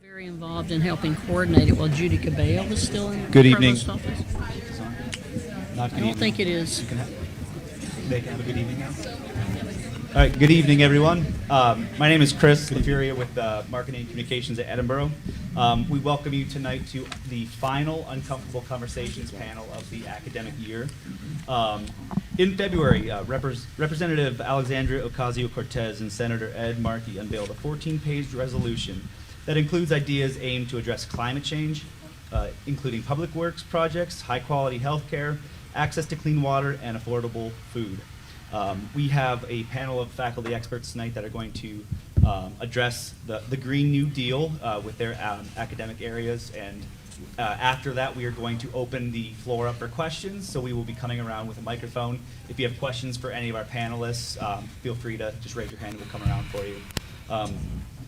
Very involved in helping coordinate it while Judy Cabell is still in Good the evening. provost office. Not I don't think it is. They can have a good evening now. All right, good evening, everyone. My name is Chris LaFuria with Marketing and Communications at Edinboro. We welcome you tonight to the final Uncomfortable Conversations panel of the academic year. In February, Representative Alexandria Ocasio-Cortez and Senator Ed Markey unveiled a 14-page resolution that includes ideas aimed to address climate change, including public works projects, high-quality health care, access to clean water, and affordable food. We have a panel of faculty experts tonight that are going to address the Green New Deal with their academic areas, and after that we are going to open the floor up for questions. So we will be coming around with a microphone. If you have questions for any of our panelists, feel free to just raise your hand and we'll come around for you.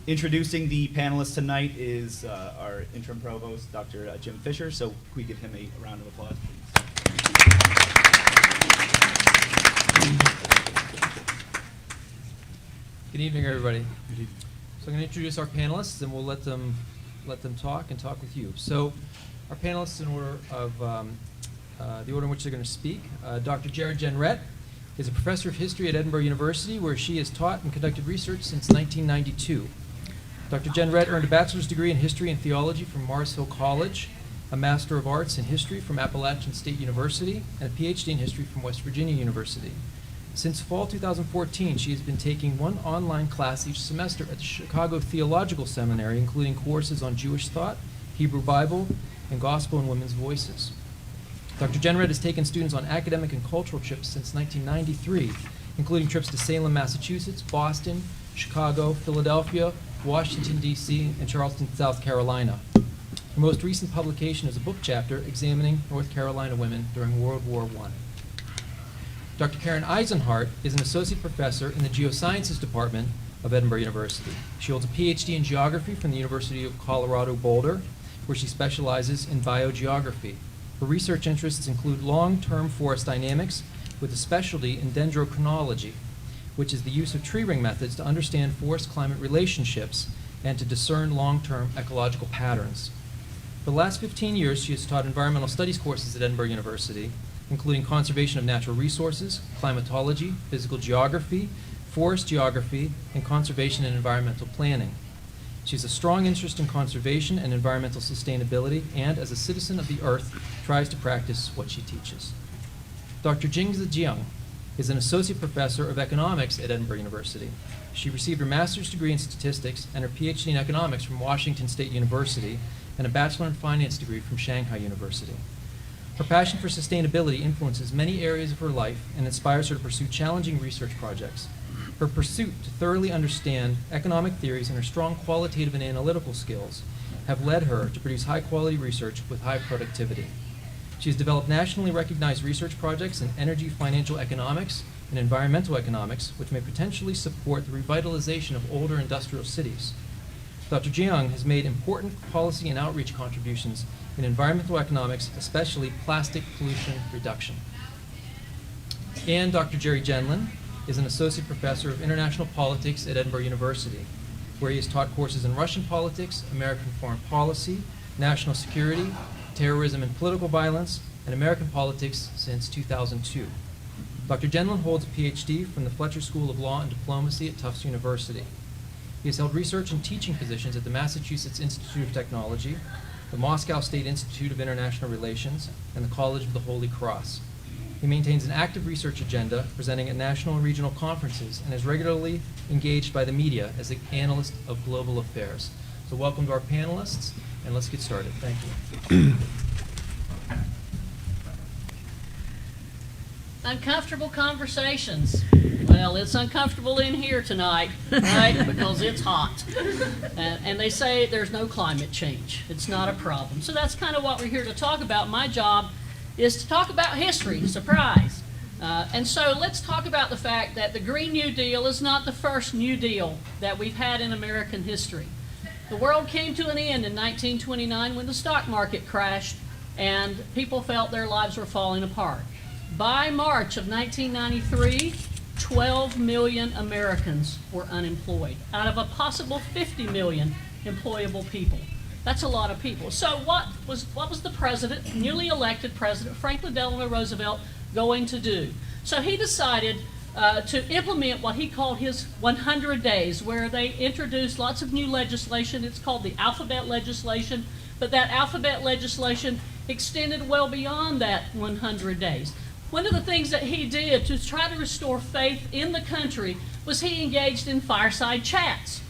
Introducing the panelists tonight is our interim provost, Dr. Jim Fisher. So can we give him a round of applause, please? Good evening, everybody. So I'm going to introduce our panelists, and we'll let them talk and talk with you. So our panelists, in order of the order in which they're going to speak, Dr. Jared Jenrette is a professor of history at Edinboro University, where she has taught and conducted research since 1992. Dr. Jenrette earned a bachelor's degree in history and theology from Mars Hill College, a Master of Arts in history from Appalachian State University, and a Ph.D. in history from West Virginia University. Since fall 2014, she has been taking one online class each semester at the Chicago Theological Seminary, including courses on Jewish thought, Hebrew Bible, and Gospel and Women's Voices. Dr. Jenrette has taken students on academic and cultural trips since 1993, including trips to Salem, Massachusetts, Boston, Chicago, Philadelphia, Washington, D.C., and Charleston, South Carolina. Her most recent publication is a book chapter examining North Carolina women during World War I. Dr. Karen Eisenhart is an associate professor in the Geosciences department of Edinboro University. She holds a Ph.D. in geography from the University of Colorado Boulder, where she specializes in biogeography. Her research interests include long-term forest dynamics with a specialty in dendrochronology, which is the use of tree ring methods to understand forest-climate relationships and to discern long-term ecological patterns. For the last 15 years, she has taught environmental studies courses at Edinboro University, including conservation of natural resources, climatology, physical geography, forest geography, and conservation and environmental planning. She has a strong interest in conservation and environmental sustainability, and as a citizen of the earth, tries to practice what she teaches. Dr. Jingzi Jiang is an associate professor of economics at Edinboro University. She received her master's degree in statistics and her Ph.D. in economics from Washington State University and a bachelor in finance degree from Shanghai University. Her passion for sustainability influences many areas of her life and inspires her to pursue challenging research projects. Her pursuit to thoroughly understand economic theories and her strong qualitative and analytical skills have led her to produce high-quality research with high productivity. She has developed nationally recognized research projects in energy financial economics and environmental economics, which may potentially support the revitalization of older industrial cities. Dr. Jiang has made important policy and outreach contributions in environmental economics, especially plastic pollution reduction. And Dr. Jerry Jenlin is an associate professor of international politics at Edinboro University, where he has taught courses in Russian politics, American foreign policy, national security, terrorism and political violence, and American politics since 2002. Dr. Jenlin holds a Ph.D. from the Fletcher School of Law and Diplomacy at Tufts University. He has held research and teaching positions at the Massachusetts Institute of Technology, the Moscow State Institute of International Relations, and the College of the Holy Cross. He maintains an active research agenda, presenting at national and regional conferences, and is regularly engaged by the media as an analyst of global affairs. So welcome to our panelists, and let's get started. Thank you. Uncomfortable conversations. Well, it's uncomfortable in here tonight, right? Because it's hot. And they say there's no climate change. It's not a problem. So that's kind of what we're here to talk about. My job is to talk about history. Surprise. And so let's talk about the fact that the Green New Deal is not the first New Deal that we've had in American history. The world came to an end in 1929 when the stock market crashed and people felt their lives were falling apart. By March of 1993, 12 million Americans were unemployed, out of a possible 50 million employable people. That's a lot of people. So what was the president, newly elected President Franklin Delano Roosevelt, going to do? So he decided to implement what he called his 100 days, where they introduced lots of new legislation. It's called the alphabet legislation, but that alphabet legislation extended well beyond that 100 days. One of the things that he did to try to restore faith in the country was he engaged in fireside chats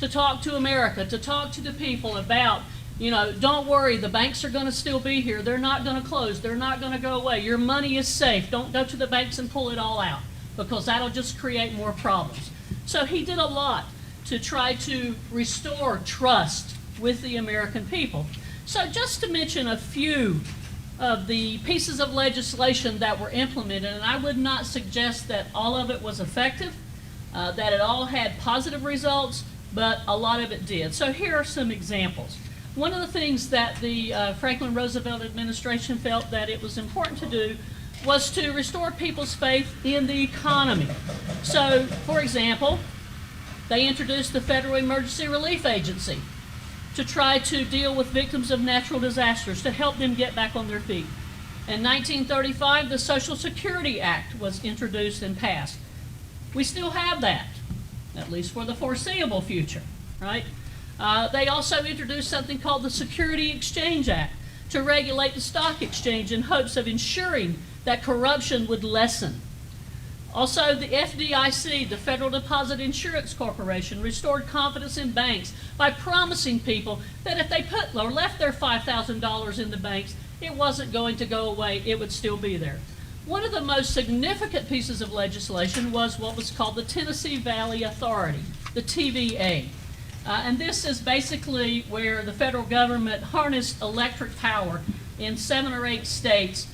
to talk to America, to talk to the people about, don't worry, the banks are going to still be here. They're not going to close. They're not going to go away. Your money is safe. Don't go to the banks and pull it all out, because that'll just create more problems. So he did a lot to try to restore trust with the American people. So just to mention a few of the pieces of legislation that were implemented, and I would not suggest that all of it was effective, that it all had positive results, but a lot of it did. So here are some examples. One of the things that the Franklin Roosevelt administration felt that it was important to do was to restore people's faith in the economy. So, for example, they introduced the Federal Emergency Relief Agency to try to deal with victims of natural disasters, to help them get back on their feet. In 1935, the Social Security Act was introduced and passed. We still have that, at least for the foreseeable future, right? They also introduced something called the Security Exchange Act to regulate the stock exchange in hopes of ensuring that corruption would lessen. Also, the FDIC, the Federal Deposit Insurance Corporation, restored confidence in banks by promising people that if they put or left their $5,000 in the banks, it wasn't going to go away, it would still be there. One of the most significant pieces of legislation was what was called the Tennessee Valley Authority, the TVA. And this is basically where the federal government harnessed electric power in 7 or 8 states,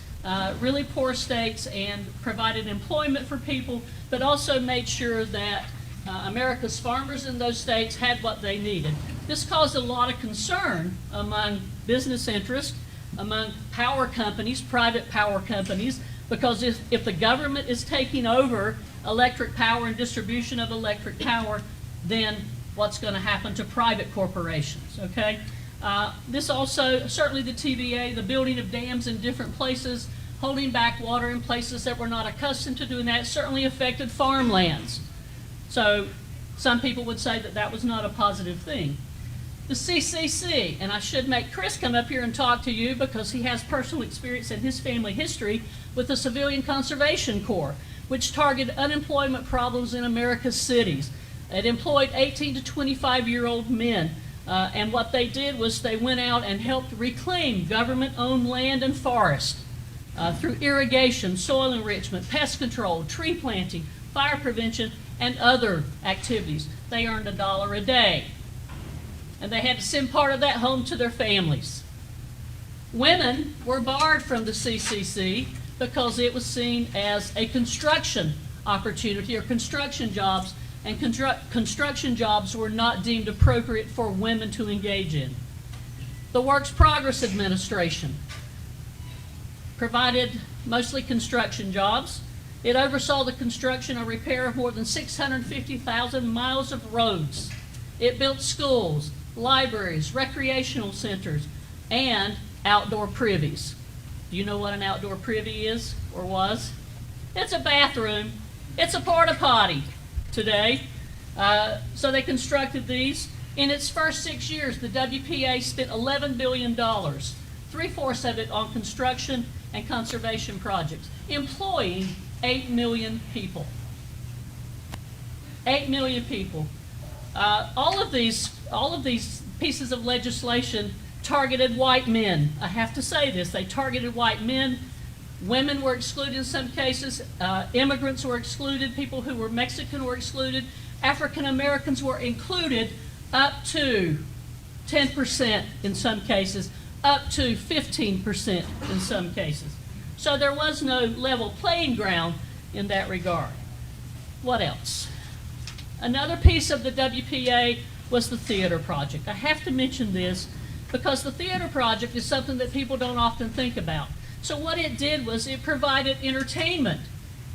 really poor states, and provided employment for people, but also made sure that America's farmers in those states had what they needed. This caused a lot of concern among business interests, among power companies, private power companies, because if the government is taking over electric power and distribution of electric power, then what's going to happen to private corporations, okay? This also, certainly the TVA, the building of dams in different places, holding back water in places that were not accustomed to doing that, certainly affected farmlands. So some people would say that that was not a positive thing. The CCC, and I should make Chris come up here and talk to you because he has personal experience in his family history with the Civilian Conservation Corps, which targeted unemployment problems in America's cities. It employed 18 to 25-year-old men, and what they did was they went out and helped reclaim government-owned land and forest through irrigation, soil enrichment, pest control, tree planting, fire prevention, and other activities. They earned $1 a day, and they had to send part of that home to their families. Women were barred from the CCC because it was seen as a construction opportunity or construction jobs, and construction jobs were not deemed appropriate for women to engage in. The Works Progress Administration provided mostly construction jobs. It oversaw the construction or repair of more than 650,000 miles of roads. It built schools, libraries, recreational centers, and outdoor privies. Do you know what an outdoor privy is or was? It's a bathroom. It's a porta potty today. So they constructed these. In its first 6 years, the WPA spent $11 billion, 3/4 of it on construction and conservation projects, employing 8 million people. 8 million people. All of these pieces of legislation targeted white men. I have to say this, they targeted white men. Women were excluded in some cases. Immigrants were excluded. People who were Mexican were excluded. African Americans were included up to 10% in some cases, up to 15% in some cases. So there was no level playing ground in that regard. What else? Another piece of the WPA was the theater project. I have to mention this because the theater project is something that people don't often think about. So what it did was it provided entertainment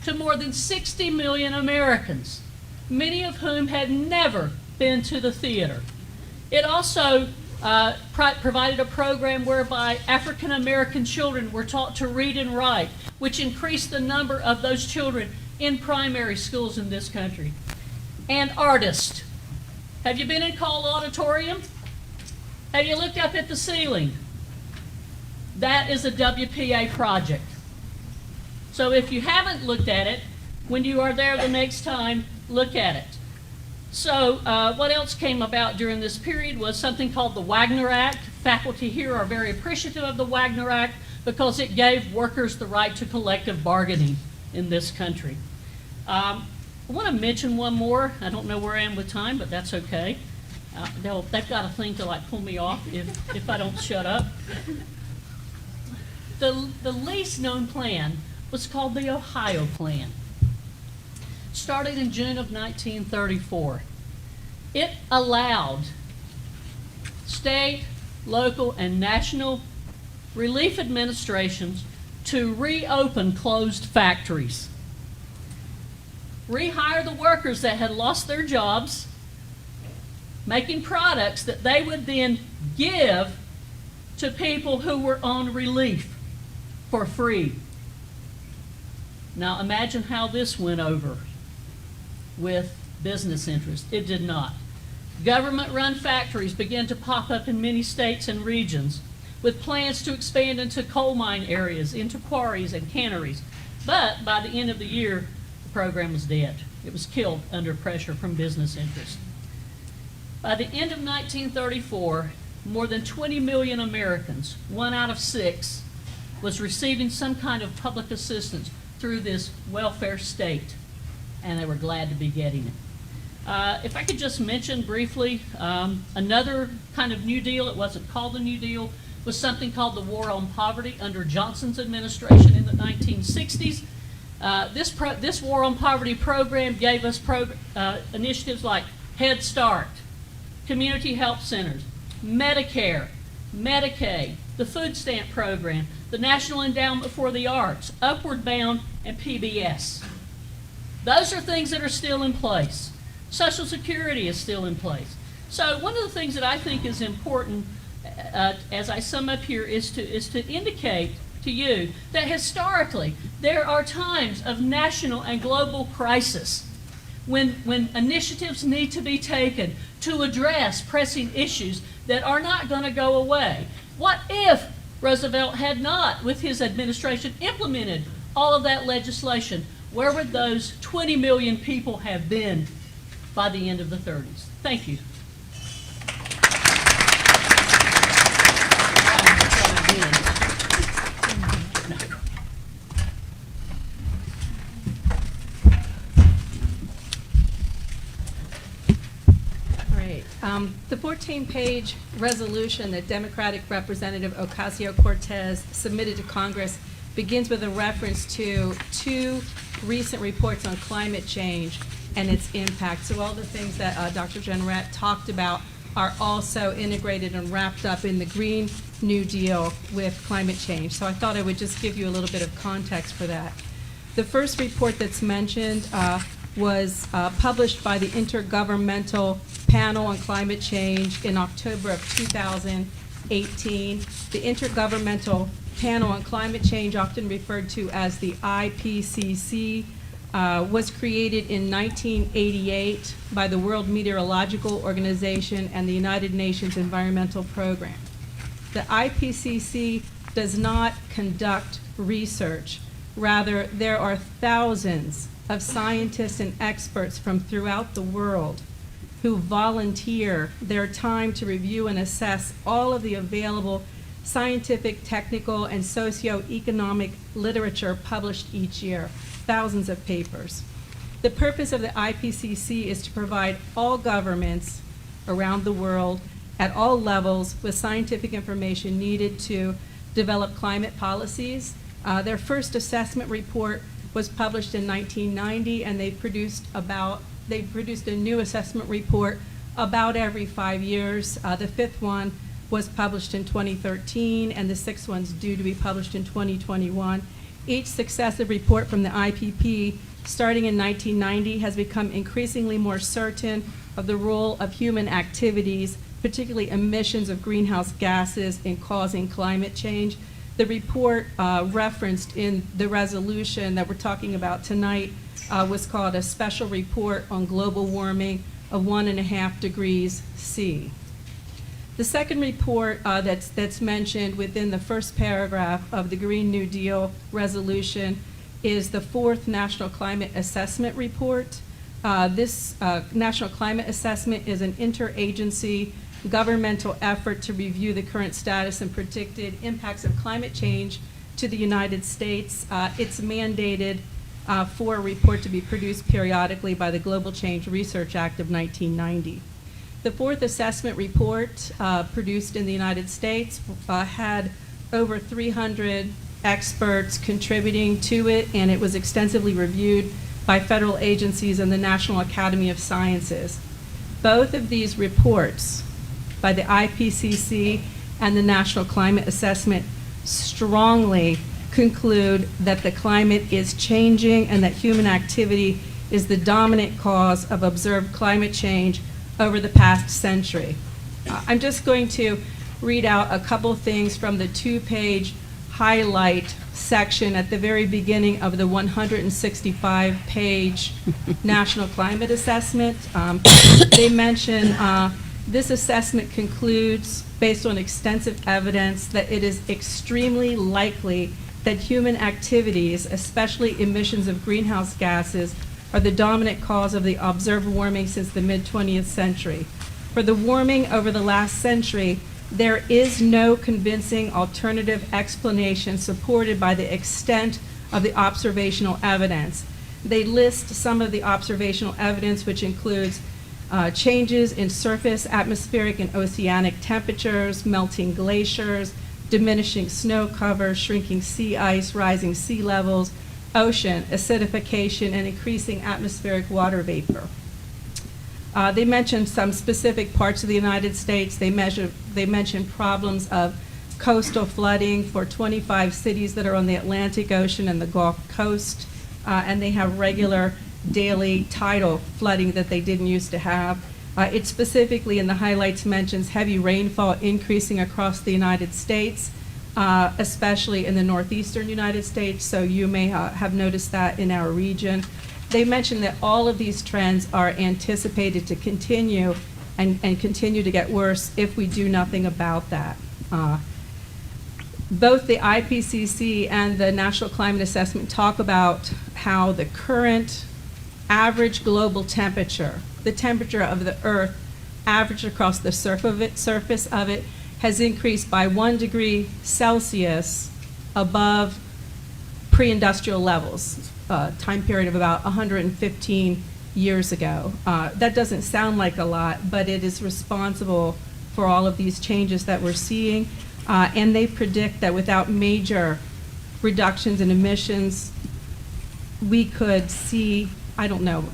to more than 60 million Americans, many of whom had never been to the theater. It also provided a program whereby African American children were taught to read and write, which increased the number of those children in primary schools in this country. And artists. Have you been in Cole Auditorium? Have you looked up at the ceiling? That is a WPA project. So if you haven't looked at it, when you are there the next time, look at it. So what else came about during this period was something called the Wagner Act. Faculty here are very appreciative of the Wagner Act because it gave workers the right to collective bargaining in this country. I want to mention one more. I don't know where I am with time, but that's okay. They've got a thing to like pull me off if I don't shut up. The least known plan was called the Ohio Plan. Started in June of 1934. It allowed state, local, and national relief administrations to reopen closed factories, rehire the workers that had lost their jobs, making products that they would then give to people who were on relief for free. Now imagine how this went over with business interests. It did not. Government-run factories began to pop up in many states and regions with plans to expand into coal mine areas, into quarries and canneries. But by the end of the year, the program was dead. It was killed under pressure from business interests. By the end of 1934, more than 20 million Americans, 1 out of 6, was receiving some kind of public assistance through this welfare state, and they were glad to be getting it. If I could just mention briefly, another kind of New Deal, it wasn't called the New Deal, was something called the War on Poverty under Johnson's administration in the 1960s. This War on Poverty program gave us initiatives like Head Start, Community Health Centers, Medicare, Medicaid, the Food Stamp Program, the National Endowment for the Arts, Upward Bound, and PBS. Those are things that are still in place. Social Security is still in place. So one of the things that I think is important as I sum up here is to indicate to you that historically there are times of national and global crisis when initiatives need to be taken to address pressing issues that are not going to go away. What if Roosevelt had not, with his administration, implemented all of that legislation? Where would those 20 million people have been by the end of the 30s? Thank you. The 14-page resolution that Democratic Representative Ocasio-Cortez submitted to Congress begins with a reference to 2 recent reports on climate change and its impact. So all the things that Dr. Jenrette talked about are also integrated and wrapped up in the Green New Deal with climate change. So I thought I would just give you a little bit of context for that. The first report that's mentioned was published by the Intergovernmental Panel on Climate Change in October of 2018. The Intergovernmental Panel on Climate Change, often referred to as the IPCC, was created in 1988 by the World Meteorological Organization and the United Nations Environmental Program. The IPCC does not conduct research. Rather, there are thousands of scientists and experts from throughout the world who volunteer their time to review and assess all of the available scientific, technical, and socioeconomic literature published each year, thousands of papers. The purpose of the IPCC is to provide all governments around the world at all levels with scientific information needed to develop climate policies. Their first assessment report was published in 1990, and they've produced a new assessment report about every 5 years. The 5th one was published in 2013, and the 6th one's due to be published in 2021. Each successive report from the IPP, starting in 1990, has become increasingly more certain of the role of human activities particularly emissions of greenhouse gases in causing climate change. The report referenced in the resolution that we're talking about tonight was called a Special Report on Global Warming of 1.5 degrees C. The second report that's mentioned within the first paragraph of the Green New Deal resolution is the fourth National Climate Assessment Report. This National Climate Assessment is an interagency governmental effort to review the current status and predicted impacts of climate change to the United States. It's mandated for a report to be produced periodically by the Global Change Research Act of 1990. The fourth assessment report produced in the United States had over 300 experts contributing to it, and it was extensively reviewed by federal agencies and the National Academy of Sciences. Both of these reports by the IPCC and the National Climate Assessment strongly conclude that the climate is changing and that human activity is the dominant cause of observed climate change over the past century. I'm just going to read out a couple things from the 2-page highlight section at the very beginning of the 165-page National Climate Assessment. They mention this assessment concludes, based on extensive evidence, that it is extremely likely that human activities, especially emissions of greenhouse gases, are the dominant cause of the observed warming since the mid-20th century. For the warming over the last century, there is no convincing alternative explanation supported by the extent of the observational evidence. They list some of the observational evidence, which includes changes in surface, atmospheric, and oceanic temperatures, melting glaciers, diminishing snow cover, shrinking sea ice, rising sea levels, ocean acidification, and increasing atmospheric water vapor. They mentioned some specific parts of the United States. They mentioned problems of coastal flooding for 25 cities that are on the Atlantic Ocean and the Gulf Coast, and they have regular daily tidal flooding that they didn't used to have. It specifically in the highlights mentions heavy rainfall increasing across the United States, especially in the northeastern United States, so you may have noticed that in our region. They mentioned that all of these trends are anticipated to continue and continue to get worse if we do nothing about that. Both the IPCC and the National Climate Assessment talk about how the current average global temperature, the temperature of the Earth averaged across the surface of it, has increased by 1 degree Celsius above pre-industrial levels, time period of about 115 years ago. That doesn't sound like a lot, but it is responsible for all of these changes that we're seeing. And they predict that without major reductions in emissions, we could see, I don't know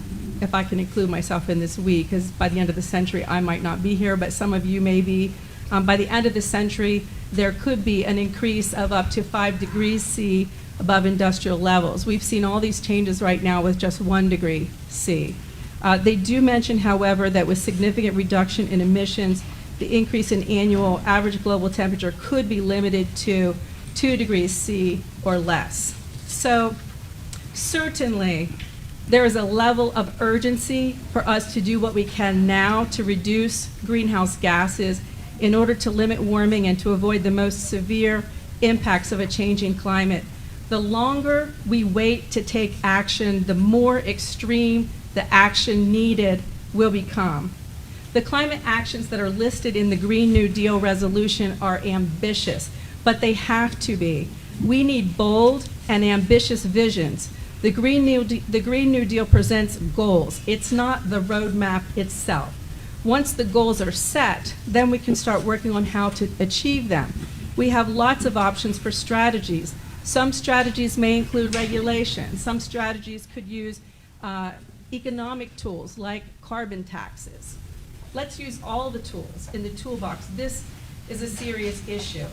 if I can include myself in this we, because by the end of the century I might not be here, but some of you may be. By the end of the century, there could be an increase of up to 5 degrees C above industrial levels. We've seen all these changes right now with just 1 degree C. They do mention, however, that with significant reduction in emissions, the increase in annual average global temperature could be limited to 2 degrees C or less. So certainly, there is a level of urgency for us to do what we can now to reduce greenhouse gases in order to limit warming and to avoid the most severe impacts of a changing climate. The longer we wait to take action, the more extreme the action needed will become. The climate actions that are listed in the Green New Deal resolution are ambitious, but they have to be. We need bold and ambitious visions. The Green New Deal presents goals. It's not the roadmap itself. Once the goals are set, then we can start working on how to achieve them. We have lots of options for strategies. Some strategies may include regulation. Some strategies could use economic tools like carbon taxes. Let's use all the tools in the toolbox. This is a serious issue.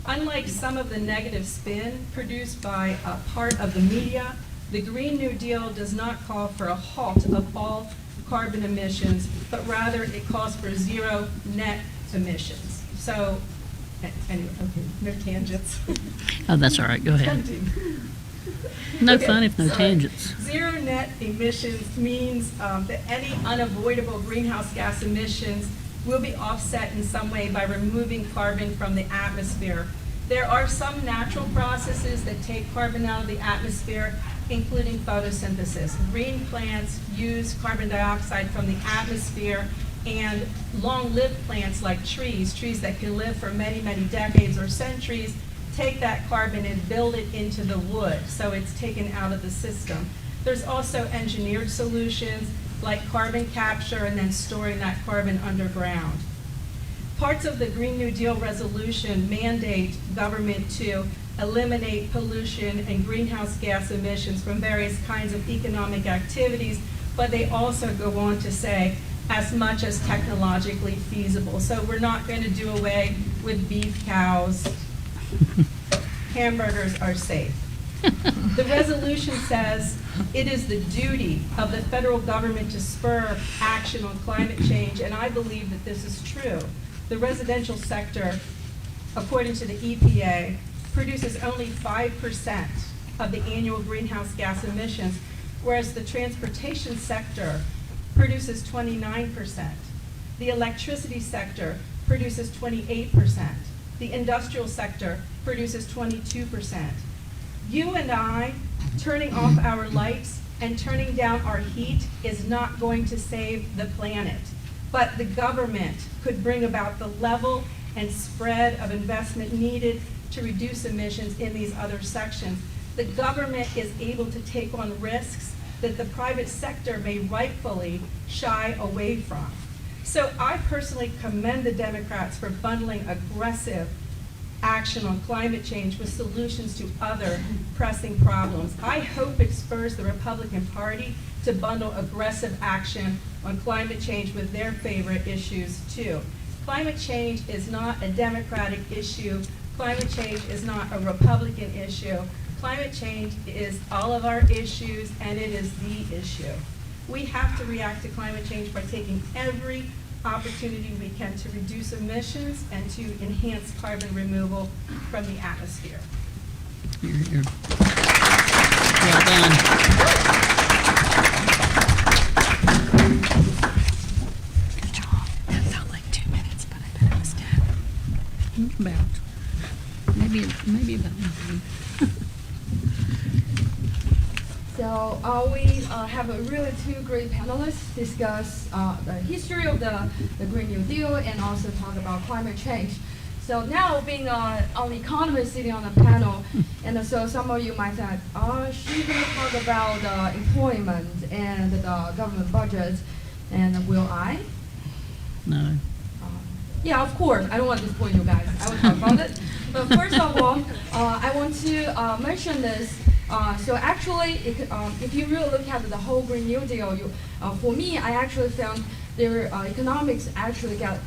Unlike some of the negative spin produced by a part of the media, the Green New Deal does not call for a halt of all carbon emissions, but rather it calls for zero net emissions. So, anyway, okay, no tangents. Oh, that's all right, go ahead. No Okay, fun if no sorry. tangents. Zero net emissions means that any unavoidable greenhouse gas emissions will be offset in some way by removing carbon from the atmosphere. There are some natural processes that take carbon out of the atmosphere, including photosynthesis. Green plants use carbon dioxide from the atmosphere, and long-lived plants like trees that can live for many, many decades or centuries, take that carbon and build it into the wood, so it's taken out of the system. There's also engineered solutions like carbon capture and then storing that carbon underground. Parts of the Green New Deal resolution mandate government to eliminate pollution and greenhouse gas emissions from various kinds of economic activities, but they also go on to say as much as technologically feasible. So we're not going to do away with beef cows. Hamburgers are safe. The resolution says it is the duty of the federal government to spur action on climate change, and I believe that this is true. The residential sector, according to the EPA, produces only 5% of the annual greenhouse gas emissions, whereas the transportation sector produces 29%. The electricity sector produces 28%. The industrial sector produces 22%. You and I turning off our lights and turning down our heat is not going to save the planet. But the government could bring about the level and spread of investment needed to reduce emissions in these other sections. The government is able to take on risks that the private sector may rightfully shy away from. So I personally commend the Democrats for bundling aggressive action on climate change with solutions to other pressing problems. I hope it spurs the Republican Party to bundle aggressive action on climate change with their favorite issues too. Climate change is not a Democratic issue. Climate change is not a Republican issue. Climate change is all of our issues, and it is the issue. We have to react to climate change by taking every opportunity we can to reduce emissions and to enhance carbon removal from the atmosphere. You're well done. Good job. That felt like 2 minutes, but I bet it was 10. About. Maybe about 9. So we have a really two great panelists discuss the history of the Green New Deal and also talk about climate change. So now being an economist sitting on the panel, and so some of you might think, oh, she's going to talk about employment and the government budget, and will I? No. Yeah, of course. I don't want to disappoint you guys. I will talk about it. But first of all, I want to mention this. So actually, if you really look at the whole Green New Deal, for me, I actually found there economics actually got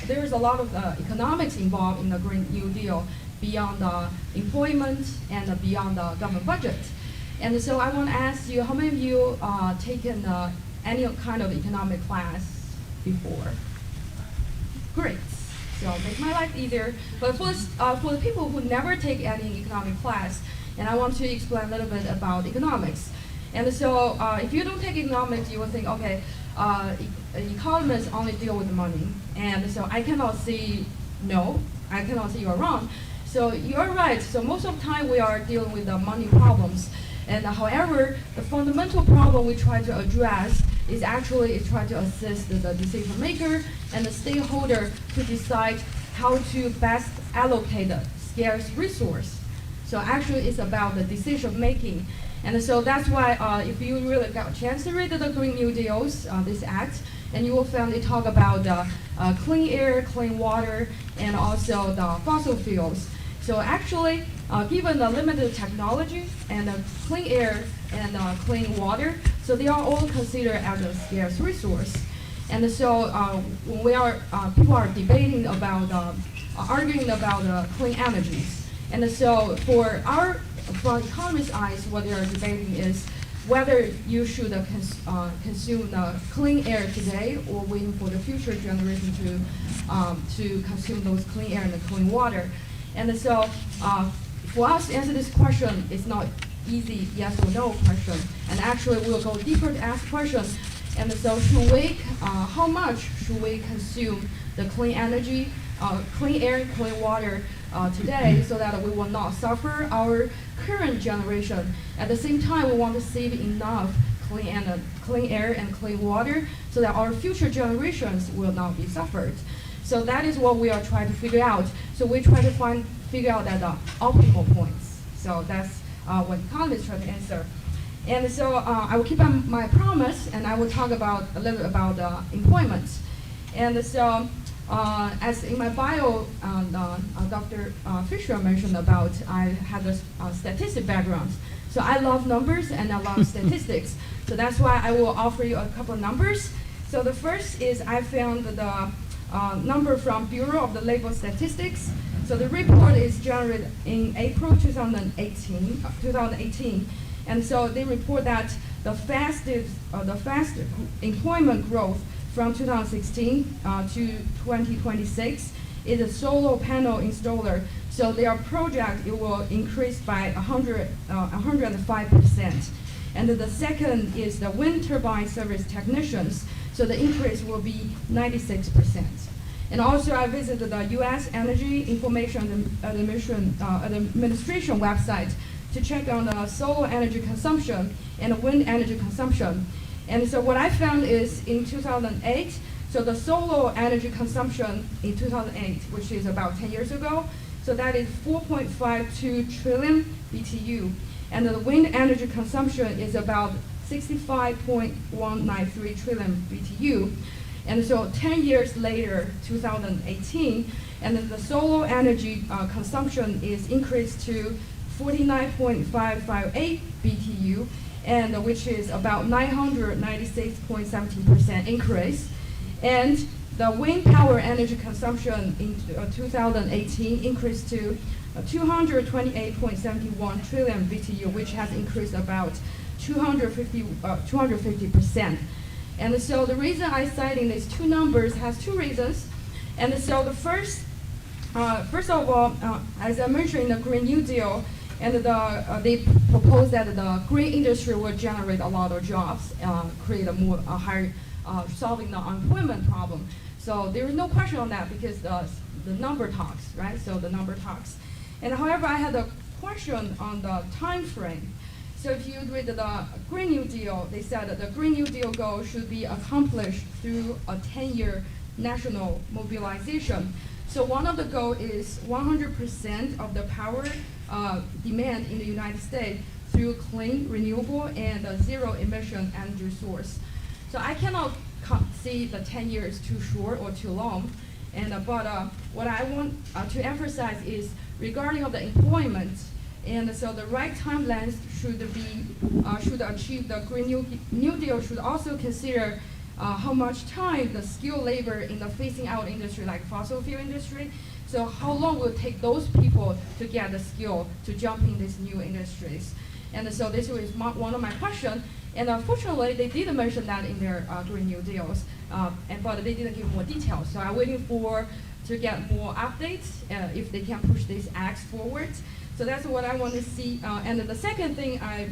there is a lot of economics involved in the Green New Deal beyond employment and beyond the government budget. And so I want to ask you, how many of you taken any kind of economic class before? Great. So make my life easier. But for the people who never take any economic class, and I want to explain a little bit about economics. And so if you don't take economics, you will think, okay, economists only deal with money. And so I cannot see, no, I cannot see you're wrong. So you're right. So most of the time we are dealing with the money problems. And however, the fundamental problem we try to address is actually try to assist the decision maker and the stakeholder to decide how to best allocate the scarce resource. So actually it's about the decision making. And so that's why if you really got a chance to read the Green New Deals, this act, and you will find they talk about clean air, clean water, and also the fossil fuels. So actually, given the limited technology and clean air and clean water, so they are all considered as a scarce resource. And so when we are, people are debating about, arguing about clean energies. And so from economists' eyes, what they are debating is whether you should consume the clean air today or waiting for the future generation to consume those clean air and the clean water. And so for us to answer this question, it's not easy yes or no question. And actually we'll go deeper to ask questions. And so should we, how much should we consume the clean energy, clean air, clean water today so that we will not suffer our current generation. At the same time, we want to save enough clean air and clean water so that our future generations will not be suffered. So that is what we are trying to figure out. So we try to figure out the optimal points. So that's what economists try to answer. And so I will keep on my promise, and I will talk a little bit about employment. And so as in my bio, Dr. Fisher mentioned about, I have a statistic background. So I love numbers and I love statistics. So that's why I will offer you a couple of numbers. So the first is I found the number from Bureau of the Labor Statistics. So the report is generated in April 2018. And so they report that the fastest employment growth from 2016 to 2026 is a solar panel installer. So their project, it will increase by 105%. And the second is the wind turbine service technicians. So the increase will be 96%. And also I visited the U.S. Energy Information Administration website to check on the solar energy consumption and the wind energy consumption. And so what I found is in 2008, so the solar energy consumption in 2008, which is about 10 years ago, so that is 4.52 trillion BTU. And the wind energy consumption is about 65.193 trillion BTU. And so 10 years later, 2018, and then the solar energy consumption is increased to 49.558 BTU, and which is about 996.17% increase. And the wind power energy consumption in 2018 increased to 228.71 trillion BTU, which has increased about 250%. And so the reason I'm citing these two numbers has two reasons. And so the first of all, as I mentioned in the Green New Deal, and they propose that the green industry will generate a lot of jobs, create a higher, solving the unemployment problem. So there is no question on that because the number talks, right? So the number talks. And however, I had a question on the time frame. So if you read the Green New Deal, they said that the Green New Deal goal should be accomplished through a 10-year national mobilization. So one of the goals is 100% of the power demand in the United States through clean, renewable, and zero emission energy source. So I cannot see the 10 years too short or too long. And but what I want to emphasize is regarding of the employment. And so the right timelines should achieve the Green New Deal should also consider how much time the skilled labor in the phasing out industry, like fossil fuel industry. So how long will it take those people to get the skill to jump in these new industries? And so this is one of my questions. And unfortunately, they didn't mention that in their Green New Deals, but they didn't give more details. So I'm waiting to get more updates if they can push these acts forward. So that's what I want to see. And the second thing I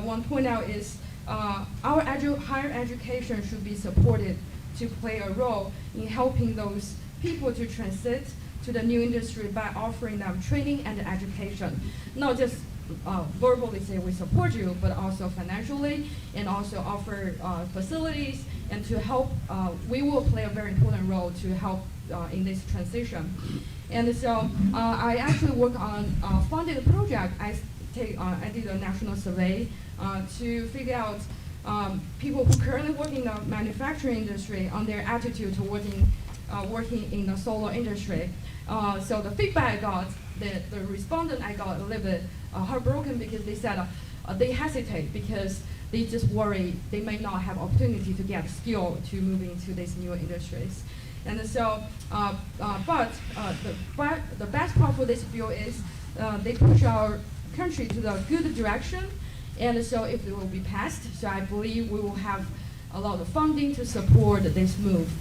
want to point out is our higher education should be supported to play a role in helping those people to transit to the new industry by offering them training and education. Not just verbally say we support you, but also financially, and also offer facilities, and to help, we will play a very important role to help in this transition. And so I actually work on funded a project. I did a national survey to figure out people who currently work in the manufacturing industry on their attitude to working in the solar industry. So the feedback I got, the respondent I got a little bit heartbroken because they said they hesitate because they just worry they may not have opportunity to get skill to move into these new industries. And so, the best part for this bill is they push our country to the good direction, And so if it will be passed, so I believe we will have a lot of funding to support this move.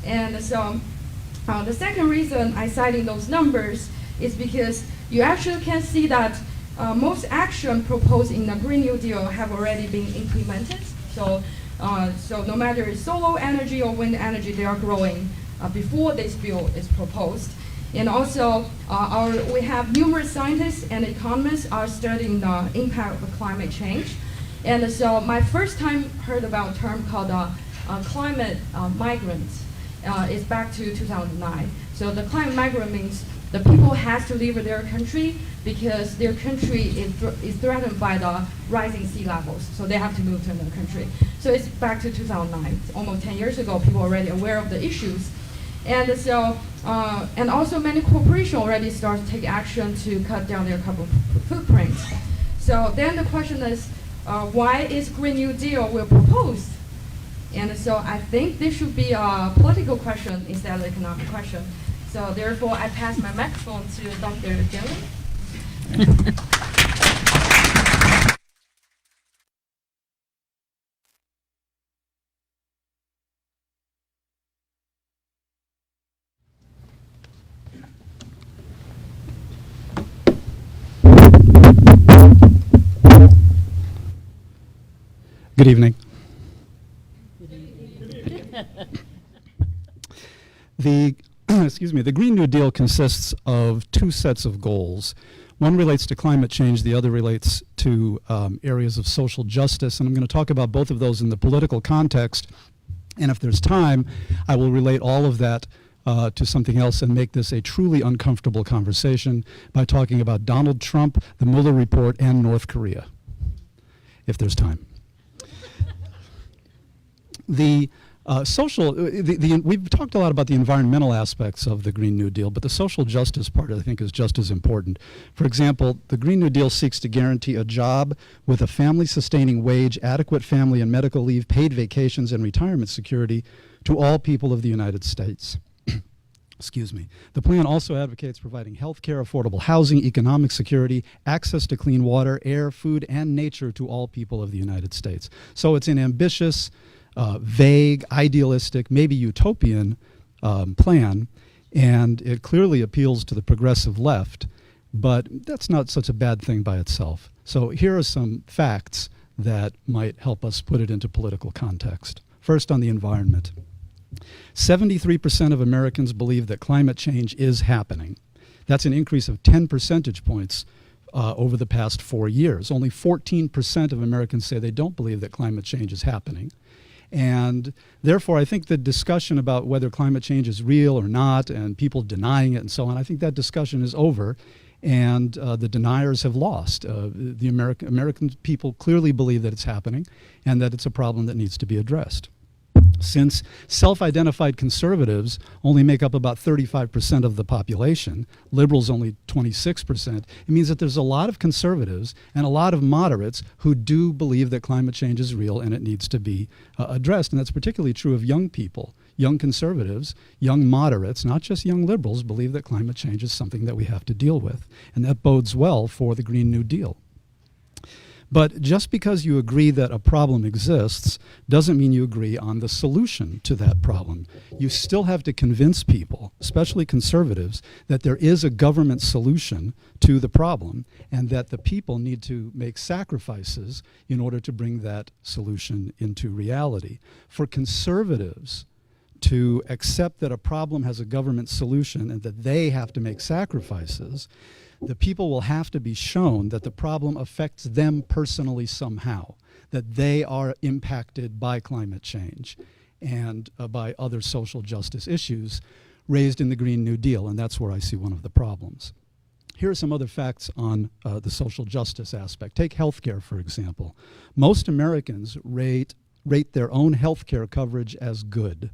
And so the second reason I citing those numbers is because you actually can see that most action proposed in the Green New Deal have already been implemented. So no matter it's solar energy or wind energy, they are growing before this bill is proposed. And also, we have numerous scientists and economists are studying the impact of climate change. And so my first time heard about a term called climate migrants is back to 2009. So the climate migrant means the people has to leave their country because their country is threatened by the rising sea levels. So they have to move to another country. So it's back to 2009. It's almost 10 years ago, people are already aware of the issues. And so, and also many corporations already start to take action to cut down their carbon footprints. So then the question is, why is Green New Deal will proposed? And so I think this should be a political question instead of an economic question. So therefore, I pass my microphone to Dr. Jenrette. Good evening. The Green New Deal consists of two sets of goals. One relates to climate change, the other relates to areas of social justice, and I'm going to talk about both of those in the political context, and if there's time, I will relate all of that to something else and make this a truly uncomfortable conversation by talking about Donald Trump, the Mueller report, and North Korea, if there's time. We've talked a lot about the environmental aspects of the Green New Deal, but the social justice part, I think, is just as important. For example, the Green New Deal seeks to guarantee a job with a family-sustaining wage, adequate family and medical leave, paid vacations, and retirement security to all people of the United States. Excuse me. The plan also advocates providing health care, affordable housing, economic security, access to clean water, air, food, and nature to all people of the United States. So it's an ambitious, vague, idealistic, maybe utopian plan, and it clearly appeals to the progressive left, but that's not such a bad thing by itself. So here are some facts that might help us put it into political context. First, on the environment. 73% of Americans believe that climate change is happening. That's an increase of 10 percentage points over the past 4 years. Only 14% of Americans say they don't believe that climate change is happening. And therefore, I think the discussion about whether climate change is real or not and people denying it and so on, I think that discussion is over, and the deniers have lost. The American people clearly believe that it's happening and that it's a problem that needs to be addressed. Since self-identified conservatives only make up about 35% of the population, liberals only 26%, it means that there's a lot of conservatives and a lot of moderates who do believe that climate change is real and it needs to be addressed. And that's particularly true of young people. Young conservatives, young moderates, not just young liberals, believe that climate change is something that we have to deal with. And that bodes well for the Green New Deal. But just because you agree that a problem exists doesn't mean you agree on the solution to that problem. You still have to convince people, especially conservatives, that there is a government solution to the problem and that the people need to make sacrifices in order to bring that solution into reality. For conservatives to accept that a problem has a government solution and that they have to make sacrifices, the people will have to be shown that the problem affects them personally somehow, that they are impacted by climate change and by other social justice issues raised in the Green New Deal, and that's where I see one of the problems. Here are some other facts on the social justice aspect. Take healthcare, for example. Most Americans rate their own healthcare coverage as good.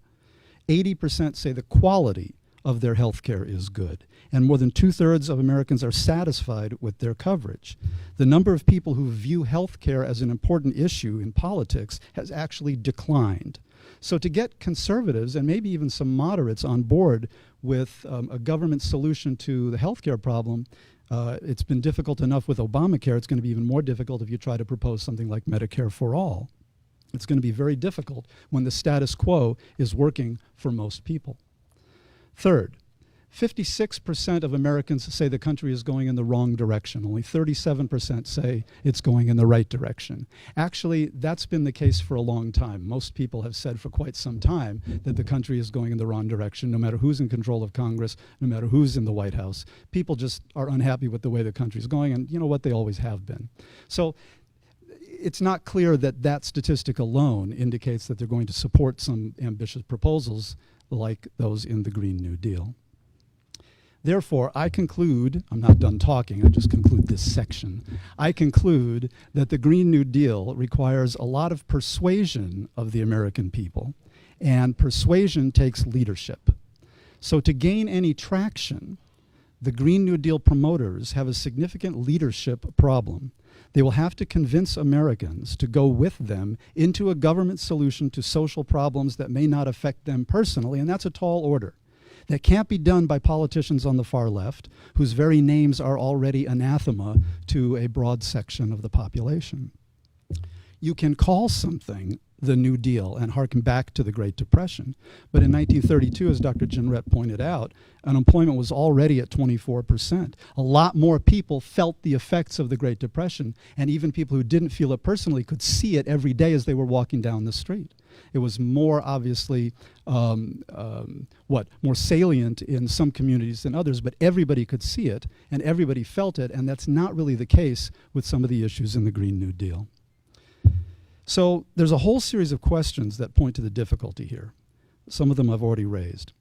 80% say the quality of their health care is good, and more than 2/3 of Americans are satisfied with their coverage. The number of people who view health care as an important issue in politics has actually declined. So to get conservatives and maybe even some moderates on board with a government solution to the healthcare problem, it's been difficult enough with Obamacare. It's going to be even more difficult if you try to propose something like Medicare for all. It's going to be very difficult when the status quo is working for most people. Third, 56% of Americans say the country is going in the wrong direction. Only 37% say it's going in the right direction. Actually, that's been the case for a long time. Most people have said for quite some time that the country is going in the wrong direction, no matter who's in control of Congress, no matter who's in the White House. People just are unhappy with the way the country is going, and you know what, they always have been. So it's not clear that that statistic alone indicates that they're going to support some ambitious proposals like those in the Green New Deal. Therefore, I conclude, I'm not done talking, I just conclude this section. I conclude that the Green New Deal requires a lot of persuasion of the American people, and persuasion takes leadership. So to gain any traction, the Green New Deal promoters have a significant leadership problem. They will have to convince Americans to go with them into a government solution to social problems that may not affect them personally, and that's a tall order. That can't be done by politicians on the far left, whose very names are already anathema to a broad section of the population. You can call something the New Deal and harken back to the Great Depression, but in 1932, as Dr. Jenrette pointed out, unemployment was already at 24%. A lot more people felt the effects of the Great Depression, and even people who didn't feel it personally could see it every day as they were walking down the street. It was more obviously, more salient in some communities than others, but everybody could see it and everybody felt it, and that's not really the case with some of the issues in the Green New Deal. So there's a whole series of questions that point to the difficulty here. Some of them I've already raised.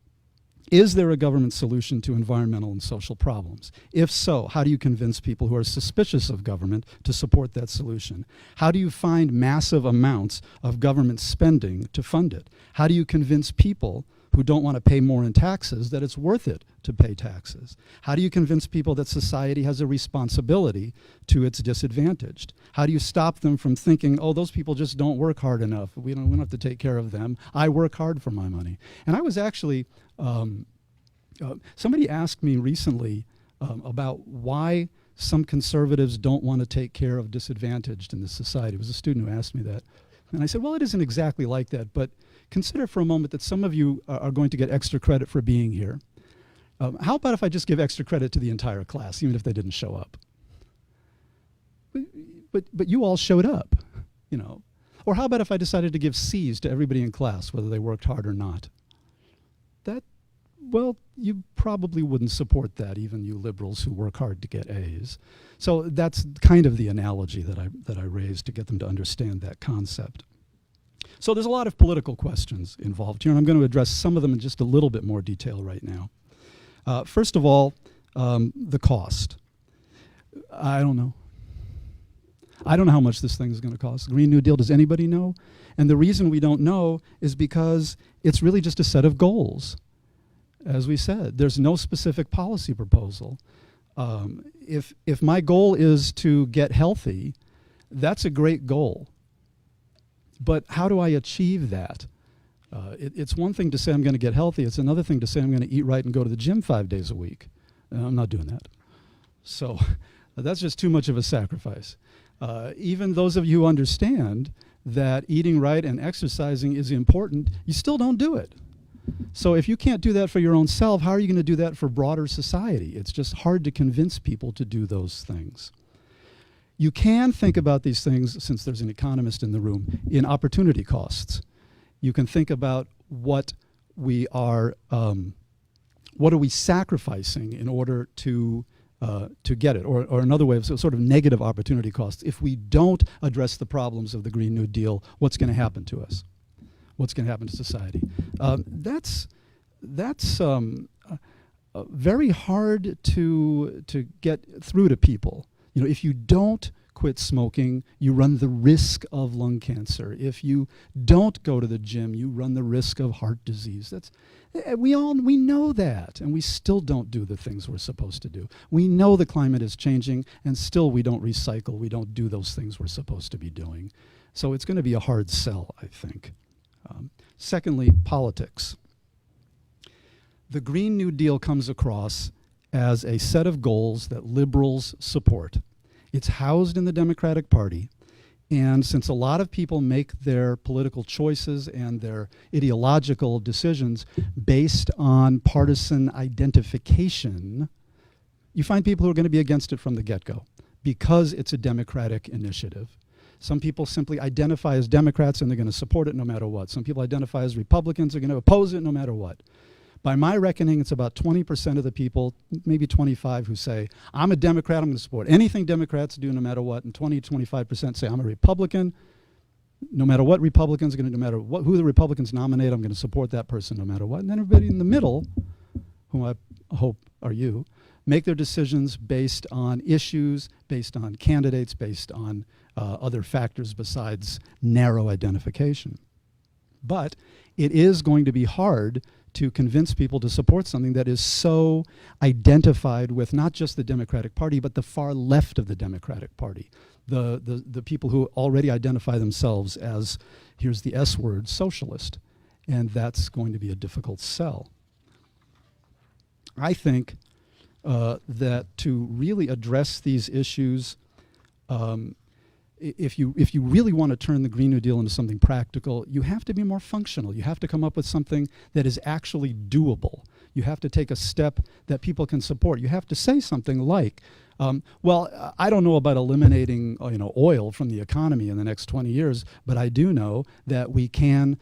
Is there a government solution to environmental and social problems? If so, how do you convince people who are suspicious of government to support that solution? How do you find massive amounts of government spending to fund it? How do you convince people who don't want to pay more in taxes that it's worth it to pay taxes? How do you convince people that society has a responsibility to its disadvantaged? How do you stop them from thinking, oh, those people just don't work hard enough. We don't have to take care of them. I work hard for my money. And I was actually, somebody asked me recently about why some conservatives don't want to take care of disadvantaged in this society. It was a student who asked me that. And I said, well, it isn't exactly like that, but consider for a moment that some of you are going to get extra credit for being here. How about if I just give extra credit to the entire class, even if they didn't show up? But you all showed up, you know. Or how about if I decided to give C's to everybody in class, whether they worked hard or not? Well, you probably wouldn't support that, even you liberals who work hard to get A's. So that's kind of the analogy that I raised to get them to understand that concept. So there's a lot of political questions involved here, and I'm going to address some of them in just a little bit more detail right now. First of all, the cost. I don't know. I don't know how much this thing is going to cost. The Green New Deal, does anybody know? And the reason we don't know is because it's really just a set of goals. As we said, there's no specific policy proposal. If my goal is to get healthy, that's a great goal. But how do I achieve that? It's one thing to say I'm going to get healthy. It's another thing to say I'm going to eat right and go to the gym 5 days a week. I'm not doing that. So that's just too much of a sacrifice. Even those of you who understand that eating right and exercising is important, you still don't do it. So if you can't do that for your own self, how are you going to do that for broader society? It's just hard to convince people to do those things. You can think about these things, since there's an economist in the room, in opportunity costs. You can think about what are we sacrificing in order to get it, or another way of sort of negative opportunity costs. If we don't address the problems of the Green New Deal, what's going to happen to us? What's going to happen to society? That's very hard to get through to people. You know, if you don't quit smoking, you run the risk of lung cancer. If you don't go to the gym, you run the risk of heart disease. We know that, and we still don't do the things we're supposed to do. We know the climate is changing, and still we don't recycle. We don't do those things we're supposed to be doing. So it's going to be a hard sell, I think. Secondly, politics. The Green New Deal comes across as a set of goals that liberals support. It's housed in the Democratic Party, and since a lot of people make their political choices and their ideological decisions based on partisan identification, you find people who are going to be against it from the get-go because it's a Democratic initiative. Some people simply identify as Democrats and they're going to support it no matter what. Some people identify as Republicans, they're going to oppose it no matter what. By my reckoning, it's about 20% of the people, maybe 25, who say, I'm a Democrat, I'm going to support anything Democrats do no matter what, and 20-25% say, I'm a Republican, no matter what Republicans are going to do, no matter who the Republicans nominate, I'm going to support that person no matter what. And then everybody in the middle, whom I hope are you, make their decisions based on issues, based on candidates, based on other factors besides narrow identification. But it is going to be hard to convince people to support something that is so identified with not just the Democratic Party, but the far left of the Democratic Party. The people who already identify themselves as, here's the S word, socialist. And that's going to be a difficult sell. I think that to really address these issues, if you really want to turn the Green New Deal into something practical, you have to be more functional. You have to come up with something that is actually doable. You have to take a step that people can support. You have to say something like, well, I don't know about eliminating oil from the economy in the next 20 years, but I do know that we can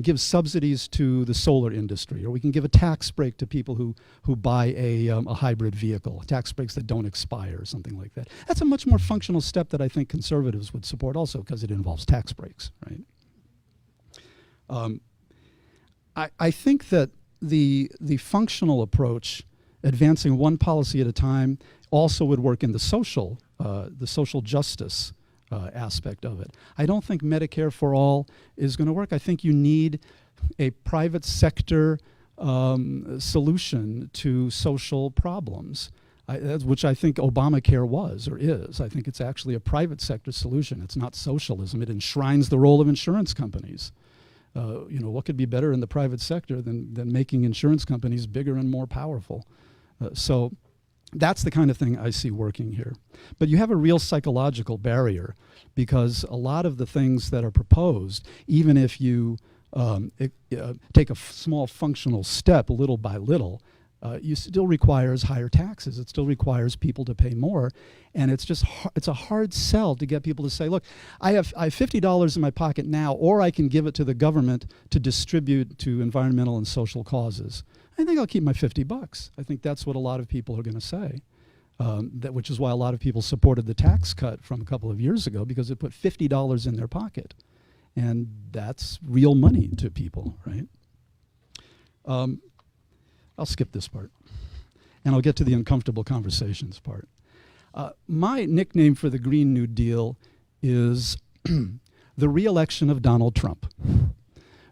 give subsidies to the solar industry, or we can give a tax break to people who buy a hybrid vehicle, tax breaks that don't expire or something like that. That's a much more functional step that I think conservatives would support also, because it involves tax breaks, right? I think that the functional approach, advancing one policy at a time, also would work in the social justice aspect of it. I don't think Medicare for all is going to work. I think you need a private sector solution to social problems, which I think Obamacare was or is. I think it's actually a private sector solution. It's not socialism. It enshrines the role of insurance companies. What could be better in the private sector than making insurance companies bigger and more powerful? So that's the kind of thing I see working here. But you have a real psychological barrier, because a lot of the things that are proposed, even if you take a small functional step little by little, you still requires higher taxes. It still requires people to pay more. And it's just it's a hard sell to get people to say, look, I have $50 in my pocket now, or I can give it to the government to distribute to environmental and social causes. I think I'll keep my $50. I think that's what a lot of people are going to say, which is why a lot of people supported the tax cut from a couple of years ago, because it put $50 in their pocket. And that's real money to people, right? I'll skip this part, and I'll get to the uncomfortable conversations part. My nickname for the Green New Deal is the re-election of Donald Trump,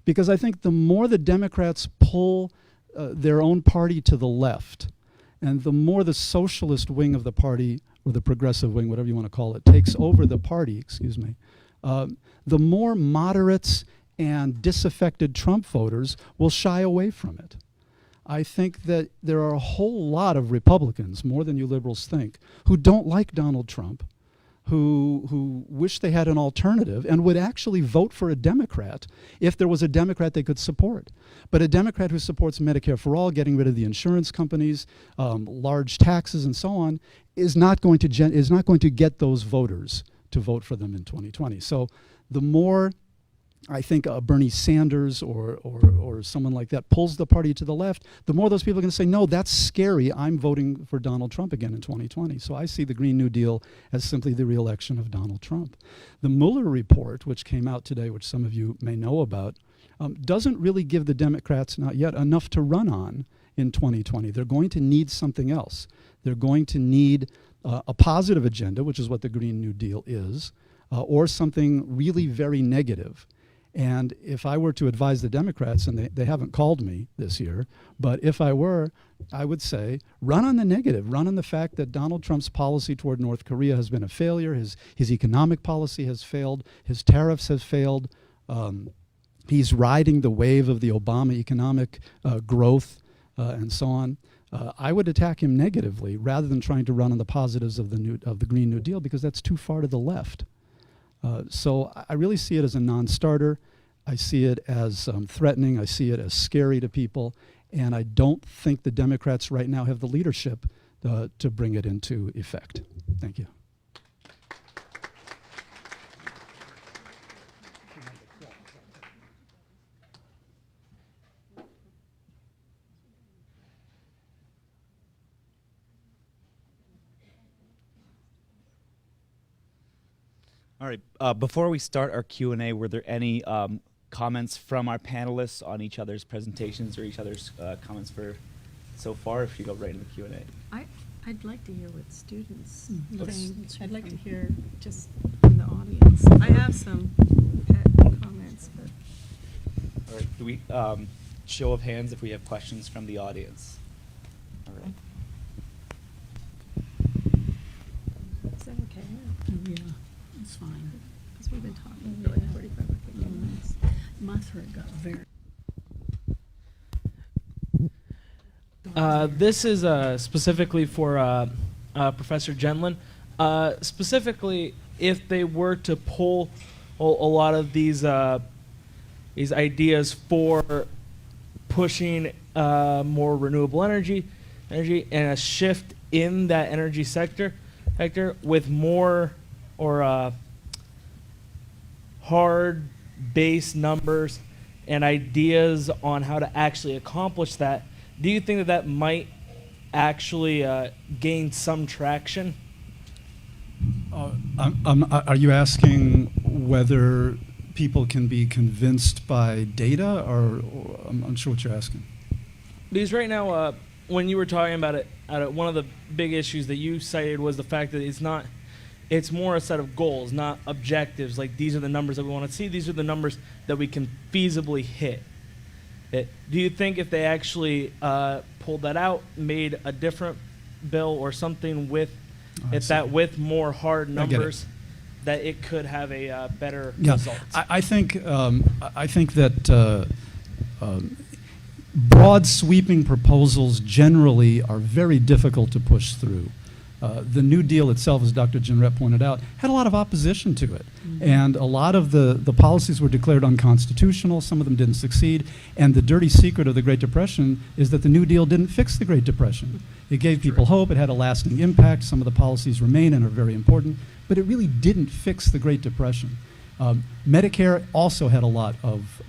because I think the more the Democrats pull their own party to the left, and the more the socialist wing of the party, or the progressive wing, whatever you want to call it, takes over the party, the more moderates and disaffected Trump voters will shy away from it. I think that there are a whole lot of Republicans, more than you liberals think, who don't like Donald Trump, who wish they had an alternative and would actually vote for a Democrat if there was a Democrat they could support. But a Democrat who supports Medicare for all, getting rid of the insurance companies, large taxes and so on, is not going to get those voters to vote for them in 2020. So the more I think Bernie Sanders or someone like that pulls the party to the left, the more those people are going to say, no, that's scary, I'm voting for Donald Trump again in 2020. So I see the Green New Deal as simply the re-election of Donald Trump. The Mueller report, which came out today, which some of you may know about, doesn't really give the Democrats, not yet, enough to run on in 2020. They're going to need something else. They're going to need a positive agenda, which is what the Green New Deal is, or something really very negative. And if I were to advise the Democrats, and they haven't called me this year, but if I were, I would say, run on the negative. Run on the fact that Donald Trump's policy toward North Korea has been a failure. His economic policy has failed. His tariffs have failed. He's riding the wave of the Obama economic growth and so on. I would attack him negatively rather than trying to run on the positives of the Green New Deal, because that's too far to the left. So I really see it as a non-starter. I see it as threatening. I see it as scary to people. And I don't think the Democrats right now have the leadership to bring it into effect. Thank you. All right. Before we start our Q&A, were there any comments from our panelists on each other's presentations or each other's comments for so far? If you go right into the Q&A. I'd like to hear what students Okay. think. I'd like to hear just from the audience. I have some pet comments, but All right. Do we show of hands if we have questions from the audience? All right. is that okay? Oh, yeah, it's fine. Because we've been talking for like 45 or 50 minutes. My throat got very. This is specifically for Professor Jenlin. Specifically, if they were to pull a lot of these ideas for pushing more renewable energy, and a shift in that energy sector with more or hard base numbers and ideas on how to actually accomplish that, do you think that that might actually gain some traction? Are you asking whether people can be convinced by data, or I'm unsure what you're asking? Because right now, when you were talking about it, one of the big issues that you cited was the fact that it's more a set of goals, not objectives. Like, these are the numbers that we want to see. These are the numbers that we can feasibly hit. Do you think if they actually pulled that out, made a different bill or something with with more hard numbers, that it could have a better result? I think that broad sweeping proposals generally are very difficult to push through. The New Deal itself, as Dr. Jenrette pointed out, had a lot of opposition to it. Mm-hmm. And a lot of the policies were declared unconstitutional. Some of them didn't succeed. And the dirty secret of the Great Depression is that the New Deal didn't fix the Great Depression. It gave people hope. It had a lasting impact. Some of the policies remain and are very important. But it really didn't fix the Great Depression. Medicare also had a lot of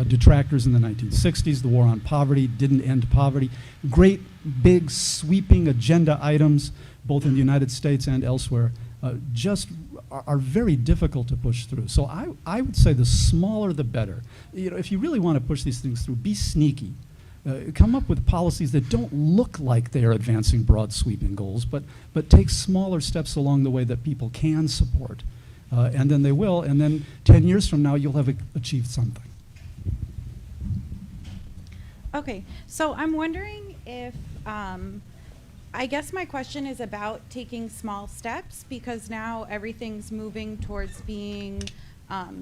detractors in the 1960s. The war on poverty didn't end poverty. Great, big, sweeping agenda items, both in the United States and elsewhere, just are very difficult to push through. So I would say the smaller the better. You know, if you really want to push these things through, be sneaky. Come up with policies that don't look like they are advancing broad, sweeping goals, but take smaller steps along the way that people can support. And then they will, and then 10 years from now, you'll have achieved something. Okay, so I'm wondering if, I guess my question is about taking small steps, because now everything's moving towards being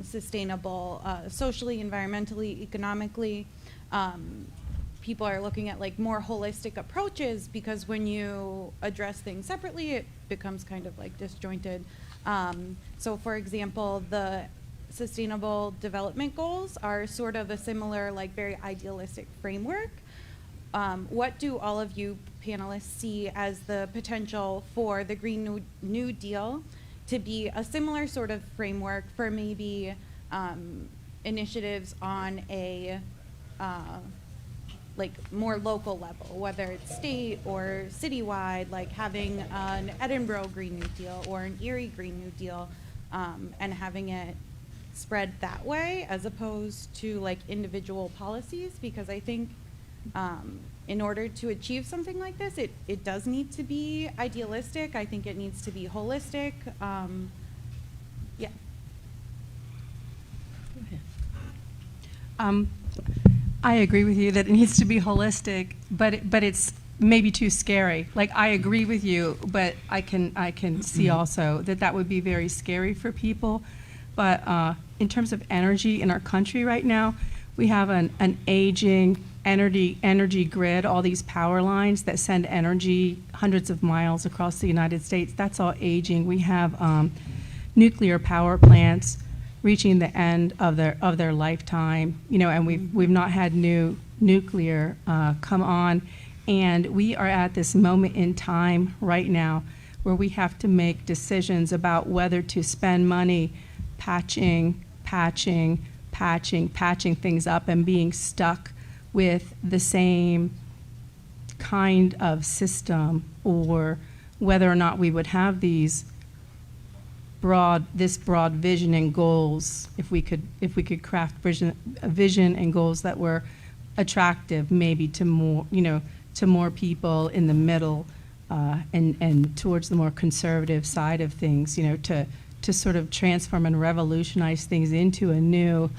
sustainable socially, environmentally, economically. People are looking at like more holistic approaches, because when you address things separately, it becomes kind of like disjointed. So for example, the Sustainable Development Goals are sort of a similar, like very idealistic framework. What do all of you panelists see as the potential for the Green New Deal to be a similar sort of framework for maybe initiatives on a like more local level, whether it's state or citywide, like having an Edinboro Green New Deal or an Erie Green New Deal, and having it spread that way as opposed to like individual policies? Because I think in order to achieve something like this, it does need to be idealistic. I think it needs to be holistic. Yeah. Go ahead. I agree with you that it needs to be holistic, but it's maybe too scary. Like, I agree with you, but I can see also that would be very scary for people. But in terms of energy in our country right now, we have an aging energy grid, all these power lines that send energy hundreds of miles across the United States. That's all aging. We have nuclear power plants reaching the end of their lifetime, and we've not had new nuclear come on, and we are at this moment in time right now where we have to make decisions about whether to spend money patching things up and being stuck with the same kind of system, or whether or not we would have this broad vision and goals, if we could craft a vision and goals that were attractive maybe to more people in the middle, and towards the more conservative side of things, to sort of transform and revolutionize things into a new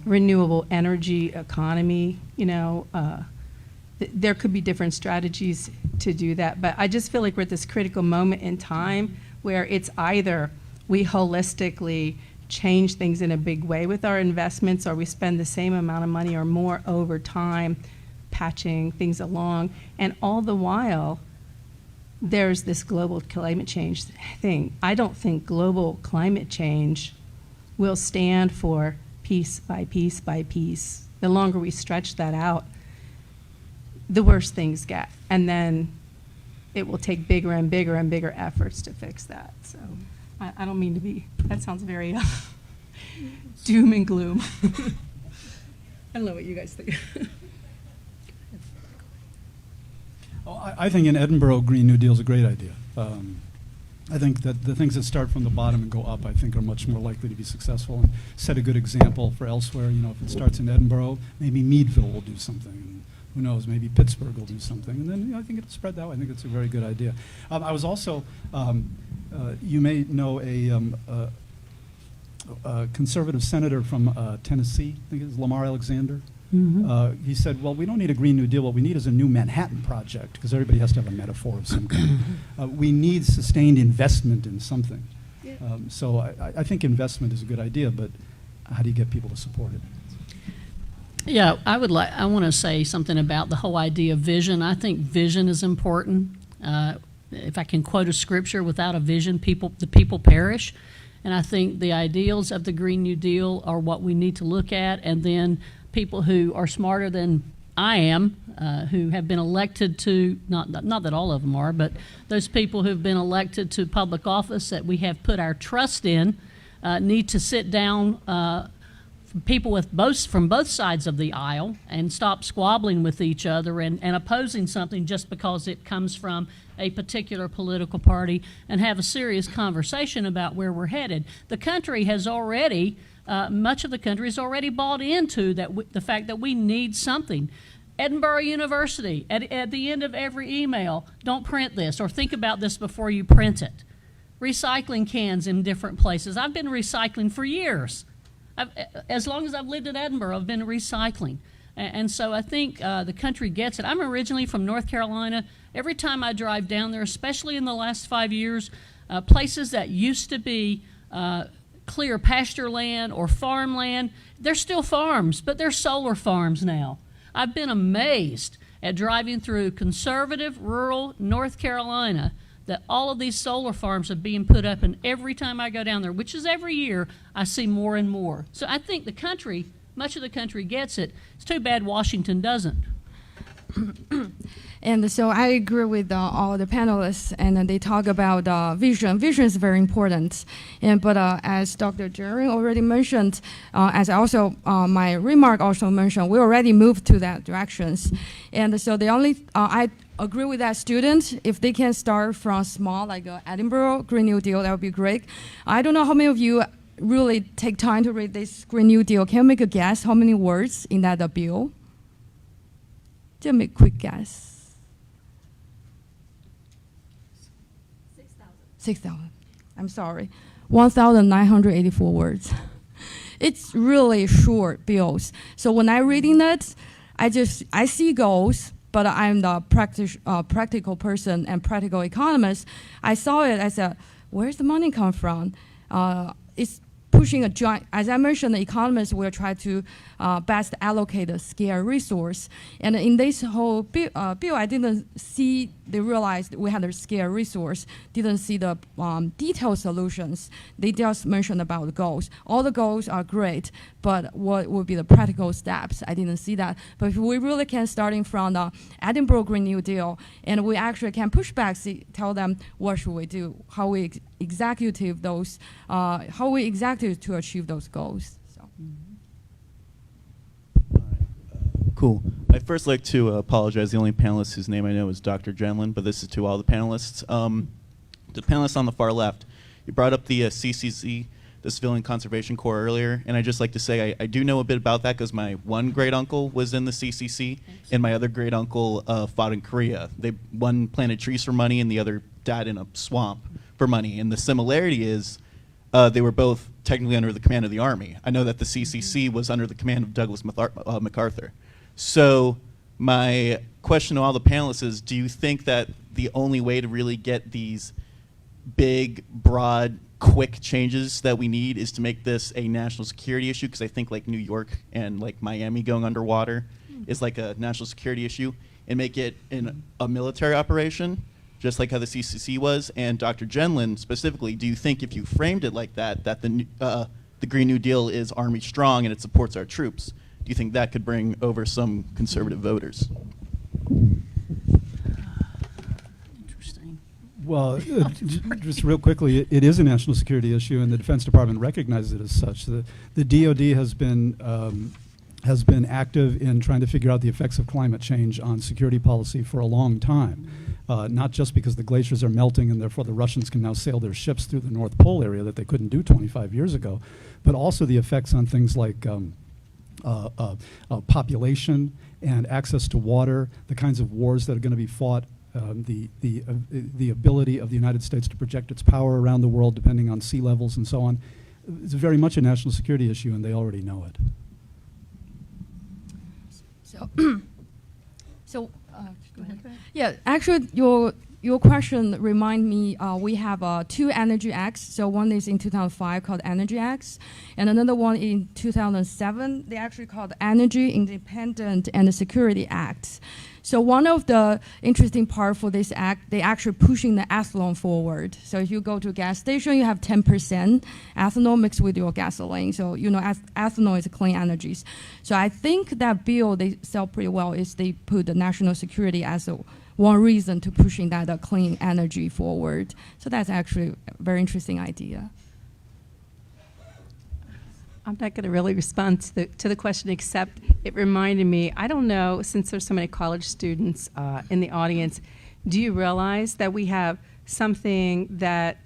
renewable energy economy. There could be different strategies to do that, but I just feel like we're at this critical moment in time where it's either we holistically change things in a big way with our investments, or we spend the same amount of money or more over time patching things along, and all the while there's this global climate change thing. I don't think global climate change will stand for piece by piece by piece. The longer we stretch that out, the worse things get. And then it will take bigger and bigger and bigger efforts to fix that. So I don't mean to be, that sounds very doom and gloom. I don't know what you guys think. I think in Edinboro, Green New Deal is a great idea. I think that the things that start from the bottom and go up, I think, are much more likely to be successful and set a good example for elsewhere. If it starts in Edinboro, maybe Meadville will do something. And who knows, maybe Pittsburgh will do something. And then I think it'll spread that way. I think it's a very good idea. I was also, you may know a conservative senator from Tennessee, I think it is Lamar Alexander. Mm-hmm. He said, well, we don't need a Green New Deal. What we need is a new Manhattan Project, because everybody has to have a metaphor of some kind. We need sustained investment in something. Yeah. So I think investment is a good idea, but how do you get people to support it? Yeah, I want to say something about the whole idea of vision. I think vision is important. If I can quote a scripture, without a vision, the people perish. And I think the ideals of the Green New Deal are what we need to look at, and then people who are smarter than I am, who have been elected to, not that all of them are, but those people who've been elected to public office that we have put our trust in, need to sit down, people from both sides of the aisle, and stop squabbling with each other and opposing something just because it comes from a particular political party, and have a serious conversation about where we're headed. The country has already, much of the country has already bought into the fact that we need something. Edinboro University, at the end of every email, don't print this, or think about this before you print it. Recycling cans in different places. I've been recycling for years. As long as I've lived in Edinboro, I've been recycling. And so I think the country gets it. I'm originally from North Carolina. Every time I drive down there, especially in the last 5 years, places that used to be clear pasture land or farmland, they're still farms, but they're solar farms now. I've been amazed at driving through conservative, rural North Carolina that all of these solar farms are being put up, and every time I go down there, which is every year, I see more and more. So I think the country, much of the country gets it. It's too bad Washington doesn't. And so I agree with all the panelists, and they talk about vision. Vision is very important. But as Dr. Jerry already mentioned, as also my remark also mentioned, we already moved to that directions. And so the only, I agree with that student, if they can start from small, like Edinboro Green New Deal, that would be great. I don't know how many of you really take time to read this Green New Deal. Can you make a guess how many words in that bill? Just make a quick guess. 6,000. I'm sorry. 1,984 words. It's really short bills. So when I'm reading that, I see goals, but I'm the practical person and practical economist. I saw it, I said, where's the money come from? It's pushing a joint, as I mentioned, the economists will try to best allocate a scarce resource. And in this whole bill, I didn't see, they realized we had a scarce resource, didn't see the detailed solutions. They just mentioned about the goals. All the goals are great, but what would be the practical steps? I didn't see that. But if we really can, starting from the Edinboro Green New Deal, and we actually can push back, tell them what should we do, how we executive those, how we execute to achieve those goals. So. Cool. I'd first like to apologize. The only panelist whose name I know is Dr. Jenlin, but this is to all the panelists. The panelists on the far left, you brought up the CCC, the Civilian Conservation Corps, earlier, and I'd just like to say I do know a bit about that because my one great uncle was in the CCC, and my other great uncle fought in Korea. One planted trees for money, and the other died in a swamp for money. And the similarity is they were both technically under the command of the Army. I know that the CCC was under the command of Douglas MacArthur. So my question to all the panelists is, do you think that the only way to really get these big, broad, quick changes that we need is to make this a national security issue? Because I think like New York and like Miami going underwater is like a national security issue, and make it a military operation, just like how the CCC was. And Dr. Jenlin specifically, do you think if you framed it like that, that the Green New Deal is Army strong and it supports our troops, do you think that could bring over some conservative voters? Interesting. Well, just real quickly, it is a national security issue, and the Defense Department recognizes it as such. The DoD has been active in trying to figure out the effects of climate change on security policy for a long time. Not just because the glaciers are melting and therefore the Russians can now sail their ships through the North Pole area that they couldn't do 25 years ago, but also the effects on things like population and access to water, the kinds of wars that are going to be fought, the ability of the United States to project its power around the world depending on sea levels and so on. It's very much a national security issue, and they already know it. So, go ahead. Yeah, actually, your question remind me, we have 2 Energy Acts. So one is in 2005 called Energy Acts, and another one in 2007. They actually called Energy Independent and Security Acts. So one of the interesting part for this act, they actually pushing the ethanol forward. So if you go to a gas station, you have 10% ethanol mixed with your gasoline. So you know ethanol is clean energies. So I think that bill they sell pretty well is they put the national security as one reason to pushing that clean energy forward. So that's actually a very interesting idea. I'm not going to really respond to the question, except it reminded me, I don't know, since there's so many college students in the audience, do you realize that we have something that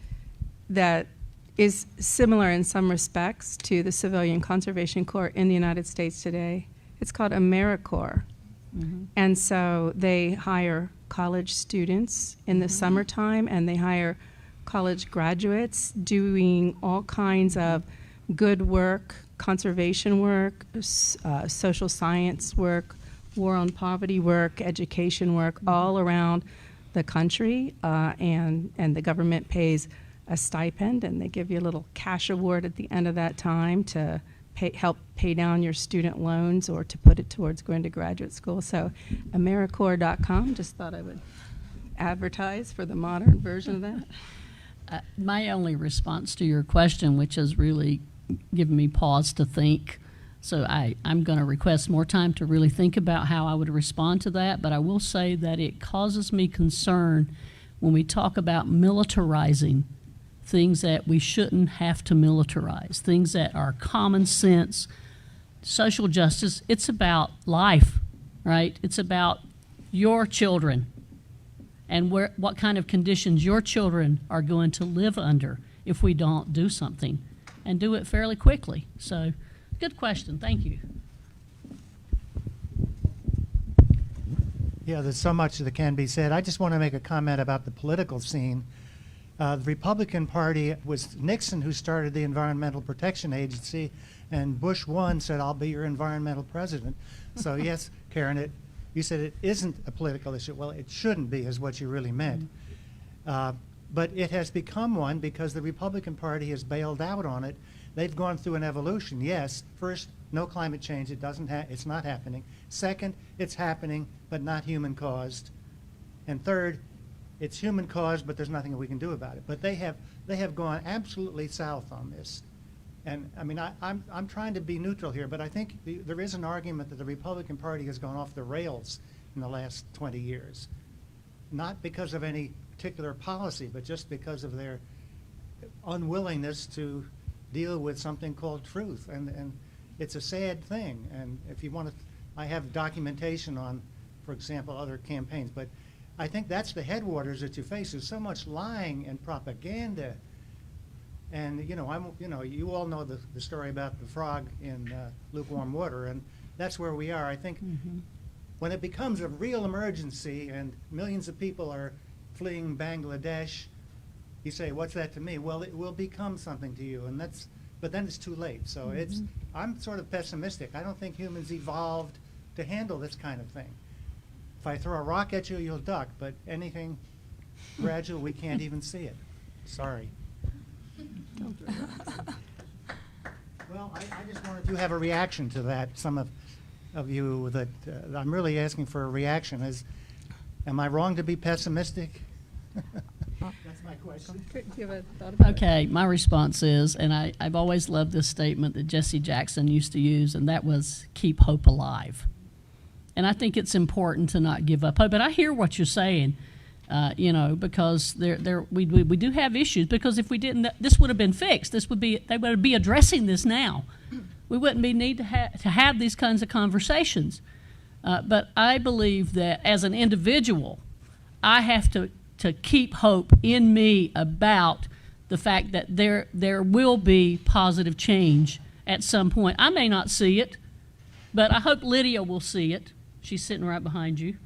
is similar in some respects to the Civilian Conservation Corps in the United States today? It's called AmeriCorps. Mm-hmm. And so they hire college students in the summertime, and they hire college graduates doing all kinds of good work, conservation work, social science work, war on poverty work, education work, all around the country, and the government pays a stipend, and they give you a little cash award at the end of that time to help pay down your student loans or to put it towards going to graduate school. So AmeriCorps.com, just thought I would advertise for the modern version of that. My only response to your question, which has really given me pause to think, so I'm going to request more time to really think about how I would respond to that, but I will say that it causes me concern when we talk about militarizing things that we shouldn't have to militarize, things that are common sense. Social justice, it's about life, right? It's about your children and what kind of conditions your children are going to live under if we don't do something, and do it fairly quickly. So, good question. Thank you. Yeah, there's so much that can be said. I just want to make a comment about the political scene. The Republican Party, it was Nixon who started the Environmental Protection Agency, and Bush 1 said, "I'll be your environmental president." So yes, Karen, you said it isn't a political issue. Well, it shouldn't be, is what you really meant. But it has become one because the Republican Party has bailed out on it. they've gone through an evolution. Yes, first, no climate change. It's not happening. Second, it's happening, but not human caused. And third, it's human caused, but there's nothing that we can do about it. But they have gone absolutely south on this. And I mean, I'm trying to be neutral here, but I think there is an argument that the Republican Party has gone off the rails in the last 20 years. Not because of any particular policy, but just because of their unwillingness to deal with something called truth. And it's a sad thing. And if you want to, I have documentation on, for example, other campaigns, but I think that's the headwaters that you face. There's so much lying and propaganda. And you you all know the story about the frog in lukewarm water, and that's where we are. I think when it becomes a real emergency and millions of people are fleeing Bangladesh, you say, "What's that to me?" Well, it will become something to you, but then it's too late. So I'm sort of pessimistic. I don't think humans evolved to handle this kind of thing. If I throw a rock at you, you'll duck, but anything fragile, we can't even see it. Sorry. Well, I just wanted to have a reaction to that. Some of you that I'm really asking for a reaction. Am I wrong to be pessimistic? That's my question. Do you have a thought about it? Okay, my response is, and I've always loved this statement that Jesse Jackson used to use, and that was, keep hope alive. And I think it's important to not give up hope. But I hear what you're saying, because we do have issues. Because if we didn't, this would have been fixed. They would be addressing this now. We wouldn't need to have these kinds of conversations. But I believe that as an individual, I have to keep hope in me about the fact that there will be positive change at some point. I may not see it, but I hope Lydia will see it. She's sitting right behind you.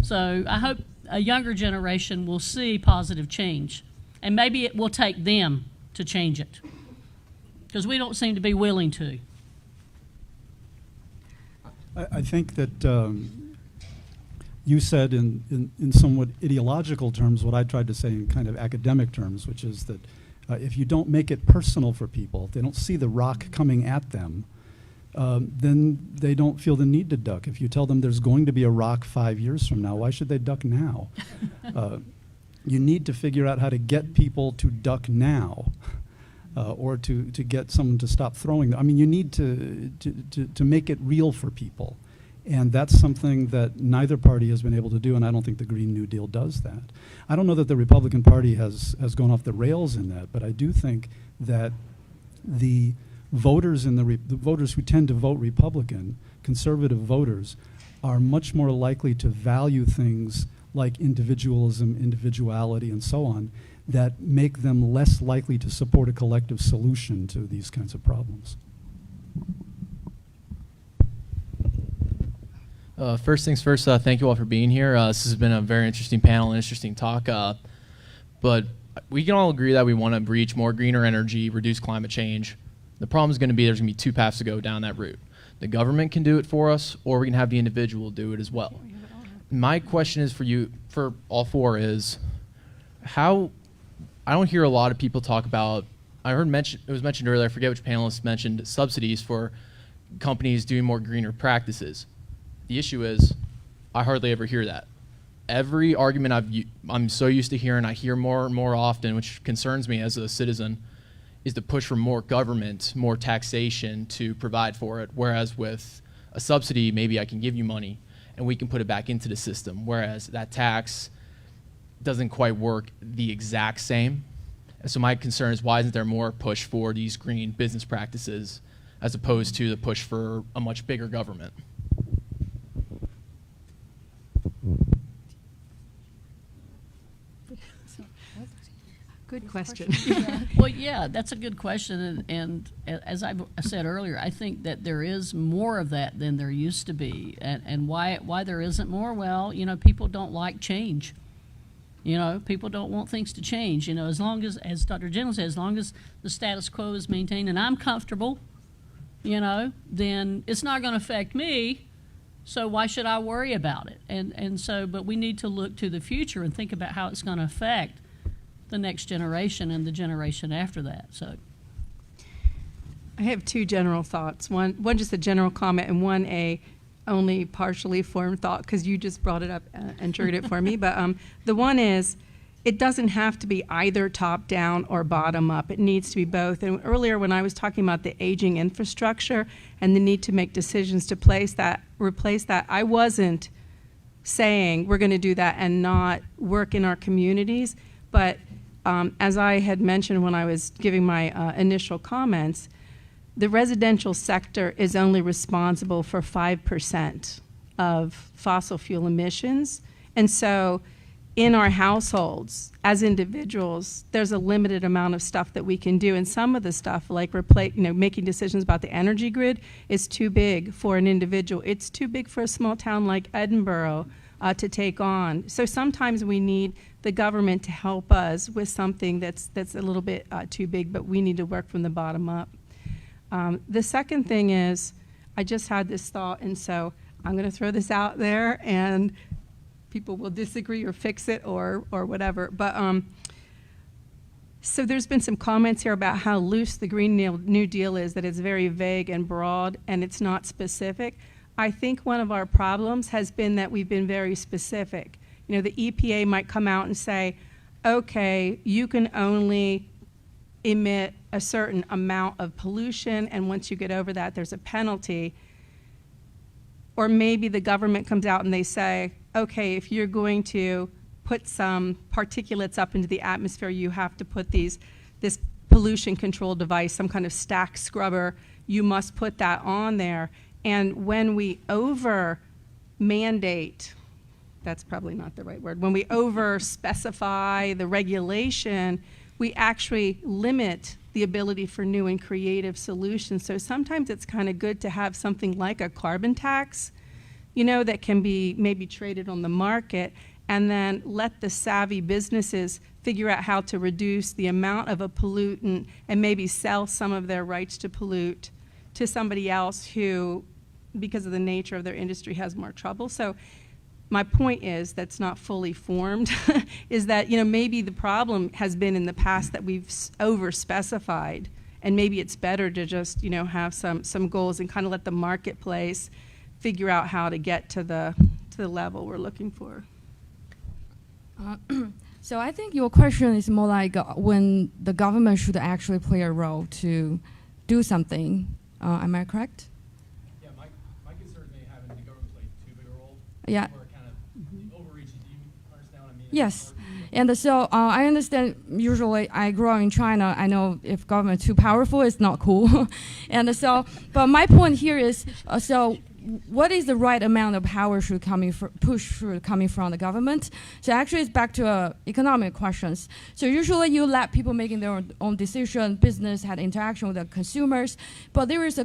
So I hope a younger generation will see positive change. And maybe it will take them to change it, because we don't seem to be willing to. I think that you said in somewhat ideological terms what I tried to say in kind of academic terms, which is that if you don't make it personal for people, if they don't see the rock coming at them, then they don't feel the need to duck. If you tell them there's going to be a rock 5 years from now, why should they duck now? You need to figure out how to get people to duck now, or to get someone to stop throwing them. I mean, you need to make it real for people. And that's something that neither party has been able to do, and I don't think the Green New Deal does that. I don't know that the Republican Party has gone off the rails in that, but I do think that the voters the voters who tend to vote Republican, conservative voters, are much more likely to value things like individualism, individuality, and so on, that make them less likely to support a collective solution to these kinds of problems. First things first, thank you all for being here. This has been a very interesting panel and interesting talk. But we can all agree that we want to reach more greener energy, reduce climate change. The problem is going to be there's going to be two paths to go down that route. The government can do it for us, or we can have the individual do it as well. My question is for you, for all four, is how, I don't hear a lot of people talk about, I heard it was mentioned earlier, I forget which panelist mentioned subsidies for companies doing more greener practices. The issue is, I hardly ever hear that. Every argument I'm so used to hearing, I hear more and more often, which concerns me as a citizen, is to push for more government, more taxation to provide for it. Whereas with a subsidy, maybe I can give you money and we can put it back into the system. Whereas that tax doesn't quite work the exact same. And so my concern is, why isn't there more push for these green business practices as opposed to the push for a much bigger government? Good question. Well, yeah, that's a good question, and as I said earlier, I think that there is more of that than there used to be, and why there isn't more? Well, people don't like change. People don't want things to change. As long as Dr. Jenrette said, as long as the status quo is maintained and I'm comfortable, then it's not going to affect me. So why should I worry about it? But we need to look to the future and think about how it's going to affect the next generation and the generation after that. So I have two general thoughts. One just a general comment, and one a only partially formed thought, because you just brought it up and triggered it for me. But the one is, it doesn't have to be either top down or bottom up. It needs to be both. And earlier when I was talking about the aging infrastructure and the need to make decisions to replace that, I wasn't saying we're going to do that and not work in our communities. But as I had mentioned when I was giving my initial comments, the residential sector is only responsible for 5% of fossil fuel emissions. And so in our households, as individuals, there's a limited amount of stuff that we can do. And some of the stuff, like making decisions about the energy grid, is too big for an individual. It's too big for a small town like Edinboro to take on. So sometimes we need the government to help us with something that's a little bit too big, but we need to work from the bottom up. The second thing is, I just had this thought, and so I'm going to throw this out there, and people will disagree or fix it or whatever. But so there's been some comments here about how loose the Green New Deal is, that it's very vague and broad, and it's not specific. I think one of our problems has been that we've been very specific. You know, the EPA might come out and say, okay, you can only emit a certain amount of pollution, and once you get over that, there's a penalty. Or maybe the government comes out and they say, okay, if you're going to put some particulates up into the atmosphere, you have to put this pollution control device, some kind of stack scrubber, you must put that on there. And when we over mandate, that's probably not the right word, when we over specify the regulation, we actually limit the ability for new and creative solutions. So sometimes it's kind of good to have something like a carbon tax, you know, that can be maybe traded on the market, and then let the savvy businesses figure out how to reduce the amount of a pollutant and maybe sell some of their rights to pollute to somebody else who, because of the nature of their industry, has more trouble. So my point is, that's not fully formed, is that, you know, maybe the problem has been in the past that we've over-specified, and maybe it's better to just, you know, have some goals and kind of let the marketplace figure out how to get to the level we're looking for. So I think your question is more like when the government should actually play a role to do something. Am I correct? Yeah, my concern may have the government play too big a role. Yeah. Or kind of overreach. Do you understand what I mean? Yes. And so I understand, usually I grew up in China. I know if government too powerful, it's not cool. And so, but my point here is, so what is the right amount of power should coming from the government? So actually it's back to economic questions. So usually you let people making their own decision, business had interaction with the consumers, but there is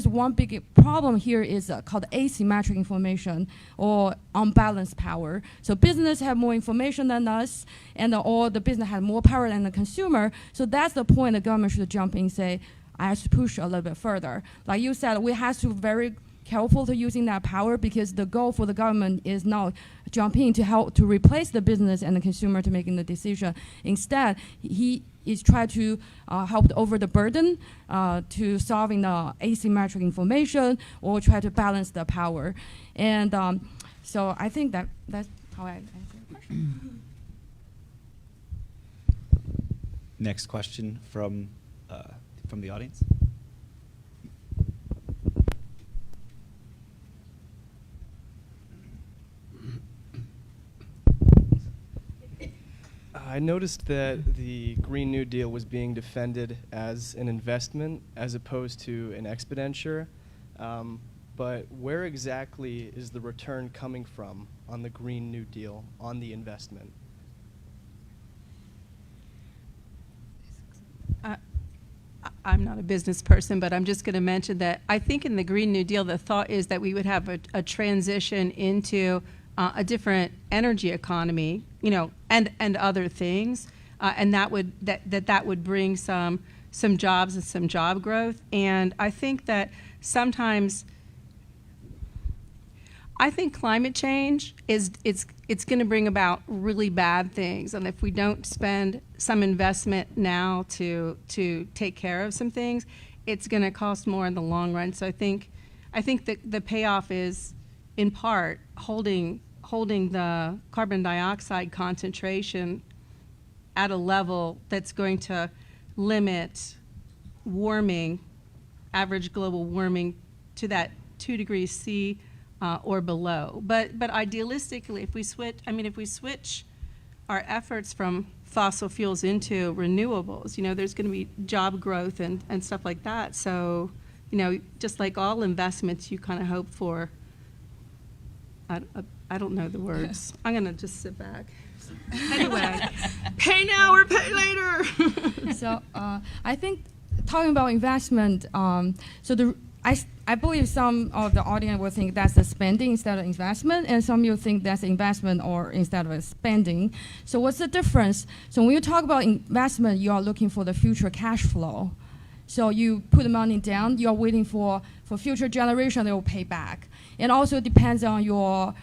one big problem here is called asymmetric information or unbalanced power. So business have more information than us, and or the business has more power than the consumer. So that's the point the government should jump in and say, I have to push a little bit further. Like you said, we have to be very careful to using that power, because the goal for the government is not jumping to help to replace the business and the consumer to making the decision. Instead, he is trying to help over the burden to solving the asymmetric information or try to balance the power. And so I think that's how I answer the question. Next question from the audience. I noticed that the Green New Deal was being defended as an investment as opposed to an expenditure. But where exactly is the return coming from on the Green New Deal, on the investment? I'm not a business person, but I'm just going to mention that I think in the Green New Deal, the thought is that we would have a transition into a different energy economy, you know, and other things, and that would bring some jobs and some job growth. And I think that sometimes I think climate change it's going to bring about really bad things, and if we don't spend some investment now to take care of some things, it's going to cost more in the long run. So I think that the payoff is in part holding the carbon dioxide concentration at a level that's going to limit warming, average global warming, to that 2 degrees C or below. But idealistically, if we switch our efforts from fossil fuels into renewables, there's going to be job growth and stuff like that. So, just like all investments, you kind of hope for. I don't know the words. I'm going to just sit back. Anyway, pay now or pay later. So I think talking about investment, I believe some of the audience will think that's a spending instead of investment, and some will think that's investment or instead of a spending. So what's the difference? So when you talk about investment, you are looking for the future cash flow. So you put the money down, you're waiting for future generation that will pay back. And also it depends on your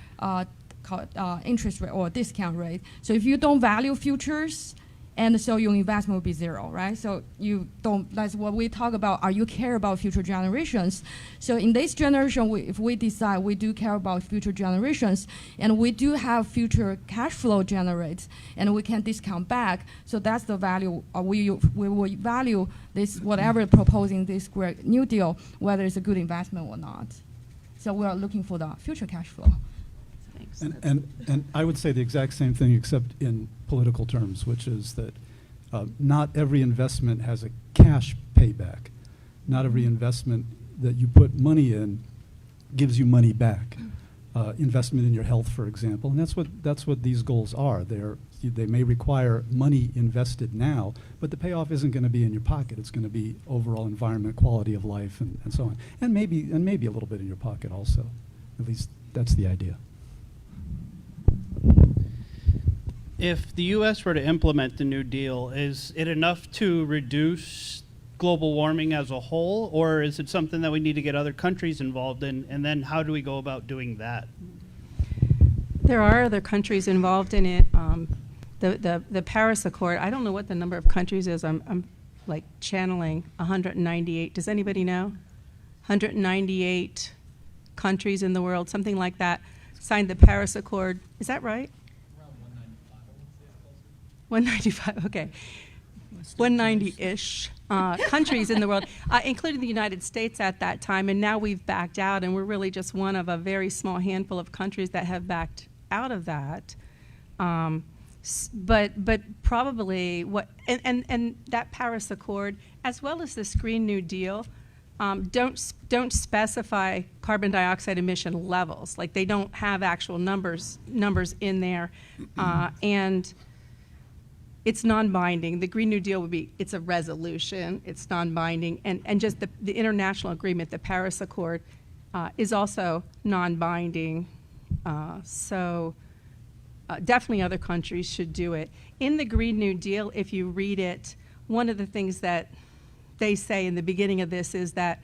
interest rate or discount rate. So if you don't value futures, and so your investment will be zero, right? So you don't, that's what we talk about, are you care about future generations? So in this generation, if we decide we do care about future generations, and we do have future cash flow generates, and we can discount back, so that's the value, we will value this, whatever proposing this Great New Deal, whether it's a good investment or not. So we are looking for the future cash flow. And I would say the exact same thing, except in political terms, which is that not every investment has a cash payback. Not every investment that you put money in gives you money back. Investment in your health, for example, and that's what these goals are. They may require money invested now, but the payoff isn't going to be in your pocket. It's going to be overall environment, quality of life, and so on, and maybe a little bit in your pocket also. At least that's the idea. If the U.S. were to implement the New Deal, is it enough to reduce global warming as a whole, or is it something that we need to get other countries involved in? And then how do we go about doing that? There are other countries involved in it. The Paris Accord, I don't know what the number of countries is. I'm like channeling 198. Does anybody know? 198 countries in the world, something like that, signed the Paris Accord. Is that right? 195, okay. 190-ish countries in the world, including the United States at that time, and now we've backed out, and we're really just one of a very small handful of countries that have backed out of that. But probably and that Paris Accord, as well as this Green New Deal, don't specify carbon dioxide emission levels. Like, they don't have actual numbers in there, and it's non-binding. The Green New Deal would be, it's a resolution, it's non-binding, and just the international agreement, the Paris Accord, is also non-binding. So definitely other countries should do it. In the Green New Deal, if you read it, one of the things that they say in the beginning of this is that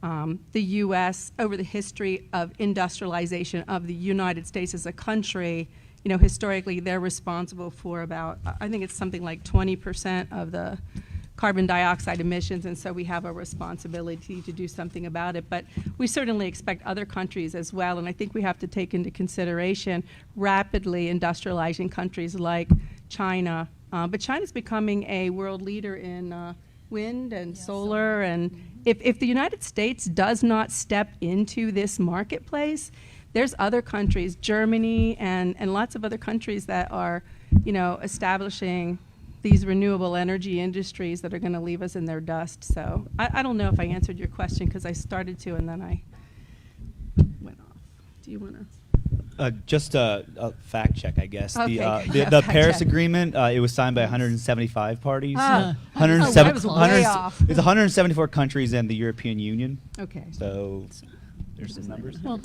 the U.S., over the history of industrialization of the United States as a country, historically they're responsible for about, I think it's something like 20% of the carbon dioxide emissions, and so we have a responsibility to do something about it. But we certainly expect other countries as well, and I think we have to take into consideration rapidly industrializing countries like China. But China's becoming a world leader in wind and solar, and if the United States does not step into this marketplace, there's other countries, Germany and lots of other countries that are, establishing these renewable energy industries that are going to leave us in their dust. So I don't know if I answered your question, because I started to and then I went off. Do you want to? Just a fact check, I guess. Okay, The Paris Agreement, it was signed by 175 parties. I was way off. It's 174 countries and the European Union. Okay. So there's some numbers. Well,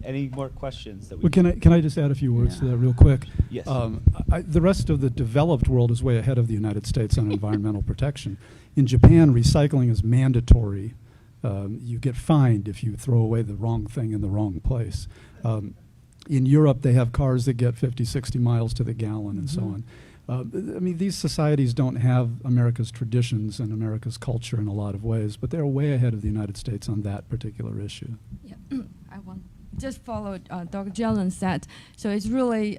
any more questions that we? Well, can I just add a few words to that real quick? Yes. The rest of the developed world is way ahead of the United States on environmental protection. In Japan, recycling is mandatory You get fined if you throw away the wrong thing in the wrong place. In Europe, they have cars that get 50, 60 miles to the gallon and so on. I mean, these societies don't have America's traditions and America's culture in a lot of ways, but they're way ahead of the United States on that particular issue. Yeah, I want just follow Dr. Jelen said. So it's really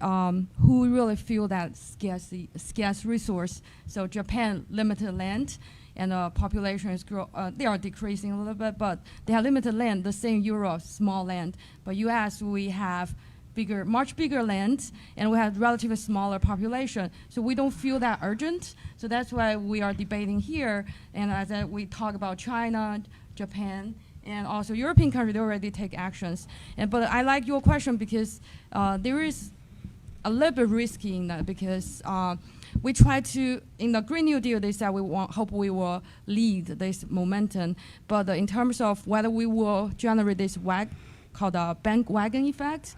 who really feel that scarce resource. So Japan limited land, and population is they are decreasing a little bit, but they have limited land. The same Europe, small land, but U.S. we have much bigger land, and we have relatively smaller population. So we don't feel that urgent. So that's why we are debating here. And as we talk about China, Japan, and also European countries, they already take actions. But I like your question because there is a little bit risky in that because we try to, in the Green New Deal, they said hope we will lead this momentum. But in terms of whether we will generate this called a bandwagon effect,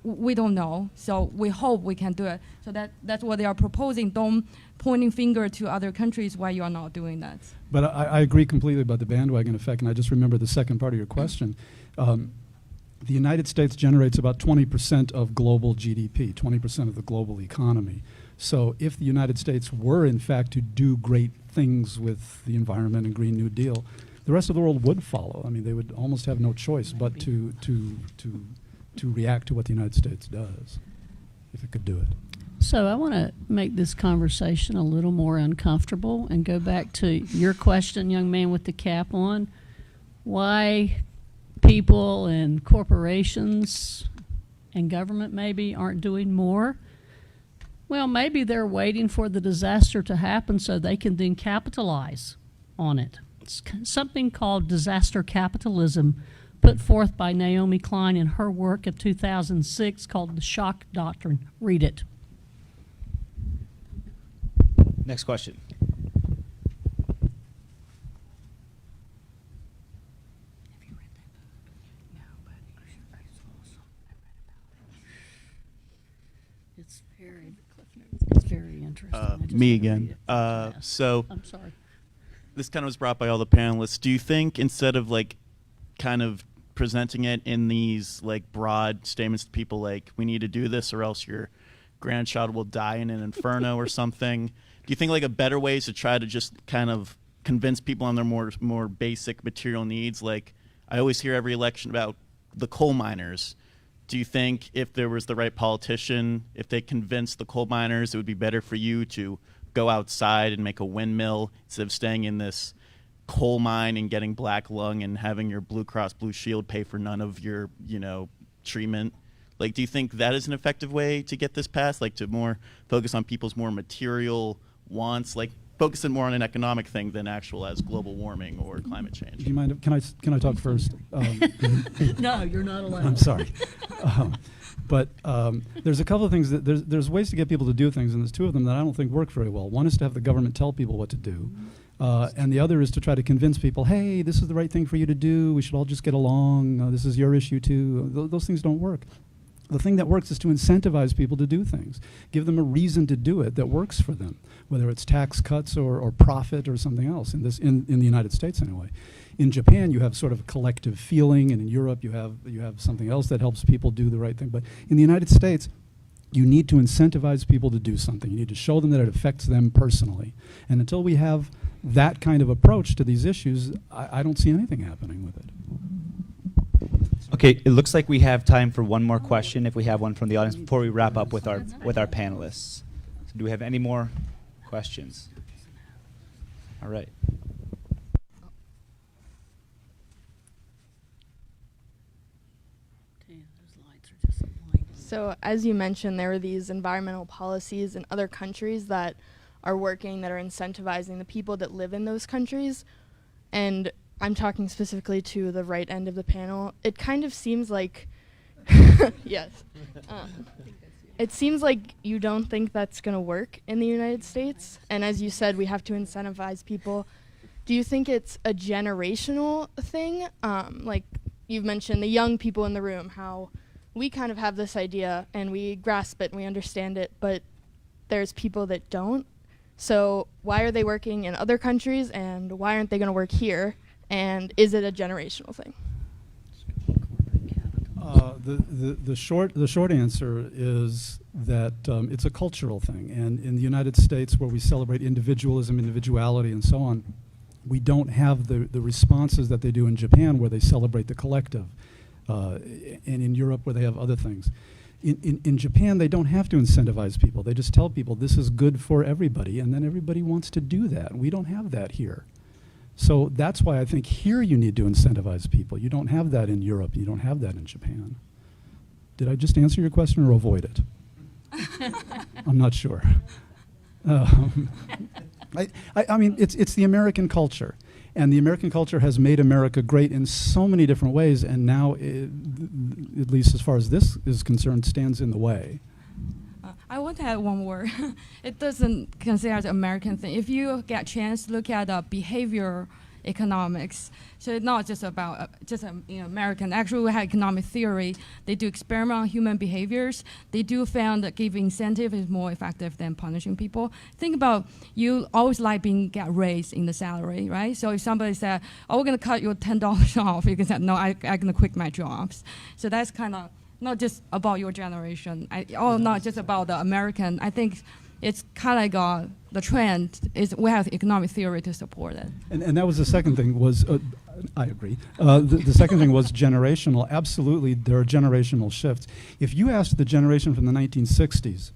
we don't know. So we hope we can do it. So that's what they are proposing. Don't pointing finger to other countries why you are not doing that. But I agree completely about the bandwagon effect, and I just remember the second part of your question. The United States generates about 20% of global GDP, 20% of the global economy. So if the United States were, in fact, to do great things with the environment and Green New Deal, the rest of the world would follow. I mean, they would almost have no choice but to react to what the United States does, if it could do it. So I want to make this conversation a little more uncomfortable and go back to your question, young man with the cap on. Why people and corporations and government maybe aren't doing more? Well, maybe they're waiting for the disaster to happen so they can then capitalize on it. It's something called disaster capitalism, put forth by Naomi Klein in her work of 2006 called The Shock Doctrine. Read it. Next question. It's very interesting. Me again. So I'm sorry. This kind of was brought by all the panelists. Do you think instead of like kind of presenting it in these like broad statements to people like we need to do this or else your grandchild will die in an inferno or something, do you think like a better way is to try to just kind of convince people on their more basic material needs? Like I always hear every election about the coal miners. Do you think if there was the right politician, if they convinced the coal miners it would be better for you to go outside and make a windmill instead of staying in this coal mine and getting black lung and having your Blue Cross Blue Shield pay for none of your, treatment? Like, do you think that is an effective way to get this passed? Like to more focus on people's more material wants, like focusing more on an economic thing than actual as global warming or climate change? Do you mind? Can I talk first? No, you're not allowed. I'm sorry. But there's a couple of things that there's ways to get people to do things, and there's two of them that I don't think work very well. One is to have the government tell people what to do, and the other is to try to convince people, hey, this is the right thing for you to do. We should all just get along. This is your issue too. Those things don't work. The thing that works is to incentivize people to do things. Give them a reason to do it that works for them, whether it's tax cuts or profit or something else, in the United States anyway. In Japan, you have sort of a collective feeling, and in Europe, you have something else that helps people do the right thing. But in the United States, you need to incentivize people to do something. You need to show them that it affects them personally. And until we have that kind of approach to these issues, I don't see anything happening with it. Okay, it looks like we have time for one more question, if we have one from the audience, before we wrap up with our panelists. So do we have any more questions? All right. So as you mentioned, there are these environmental policies in other countries that are working, that are incentivizing the people that live in those countries. And I'm talking specifically to the right end of the panel. It kind of seems like, yes, it seems like you don't think that's going to work in the United States. And as you said, we have to incentivize people. Do you think it's a generational thing? Like you've mentioned the young people in the room, how we kind of have this idea and we grasp it and we understand it, but there's people that don't. So why are they working in other countries and why aren't they going to work here? And is it a generational thing? The short answer is that it's a cultural thing, and in the United States, where we celebrate individualism, individuality, and so on, we don't have the responses that they do in Japan, where they celebrate the collective, and in Europe, where they have other things. In Japan, they don't have to incentivize people. They just tell people this is good for everybody, and then everybody wants to do that. We don't have that here. So that's why I think here you need to incentivize people. You don't have that in Europe. You don't have that in Japan. Did I just answer your question or avoid it? I'm not sure. I mean, it's the American culture. And the American culture has made America great in so many different ways, and now, at least as far as this is concerned, stands in the way. I want to add one word. It doesn't consider as an American thing. If you get a chance to look at behavior economics, so it's not just about American. Actually, we have economic theory. They do experiment on human behaviors. They do found that giving incentive is more effective than punishing people. Think about, you always like get raised in the salary, right? So if somebody said, "Oh, we're going to cut you $10 off," you can say, "No, I'm going to quit my jobs." So that's kind of not just about your generation, not just about the American. I think it's kind of the trend is we have economic theory to support it. And that was the second thing was, I agree. The second thing was generational. Absolutely, there are generational shifts. If you asked the generation from the 1960s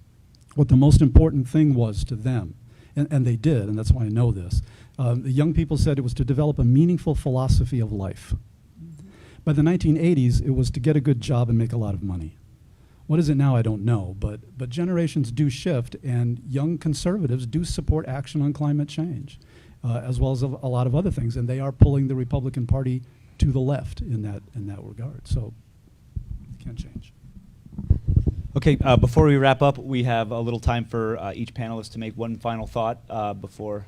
what the most important thing was to them, and they did, and that's why I know this, the young people said it was to develop a meaningful philosophy of life. By the 1980s, it was to get a good job and make a lot of money. What is it now, I don't know, but generations do shift, and young conservatives do support action on climate change, as well as a lot of other things, and they are pulling the Republican Party to the left in that regard, so it can change. Okay, before we wrap up, we have a little time for each panelist to make one final thought before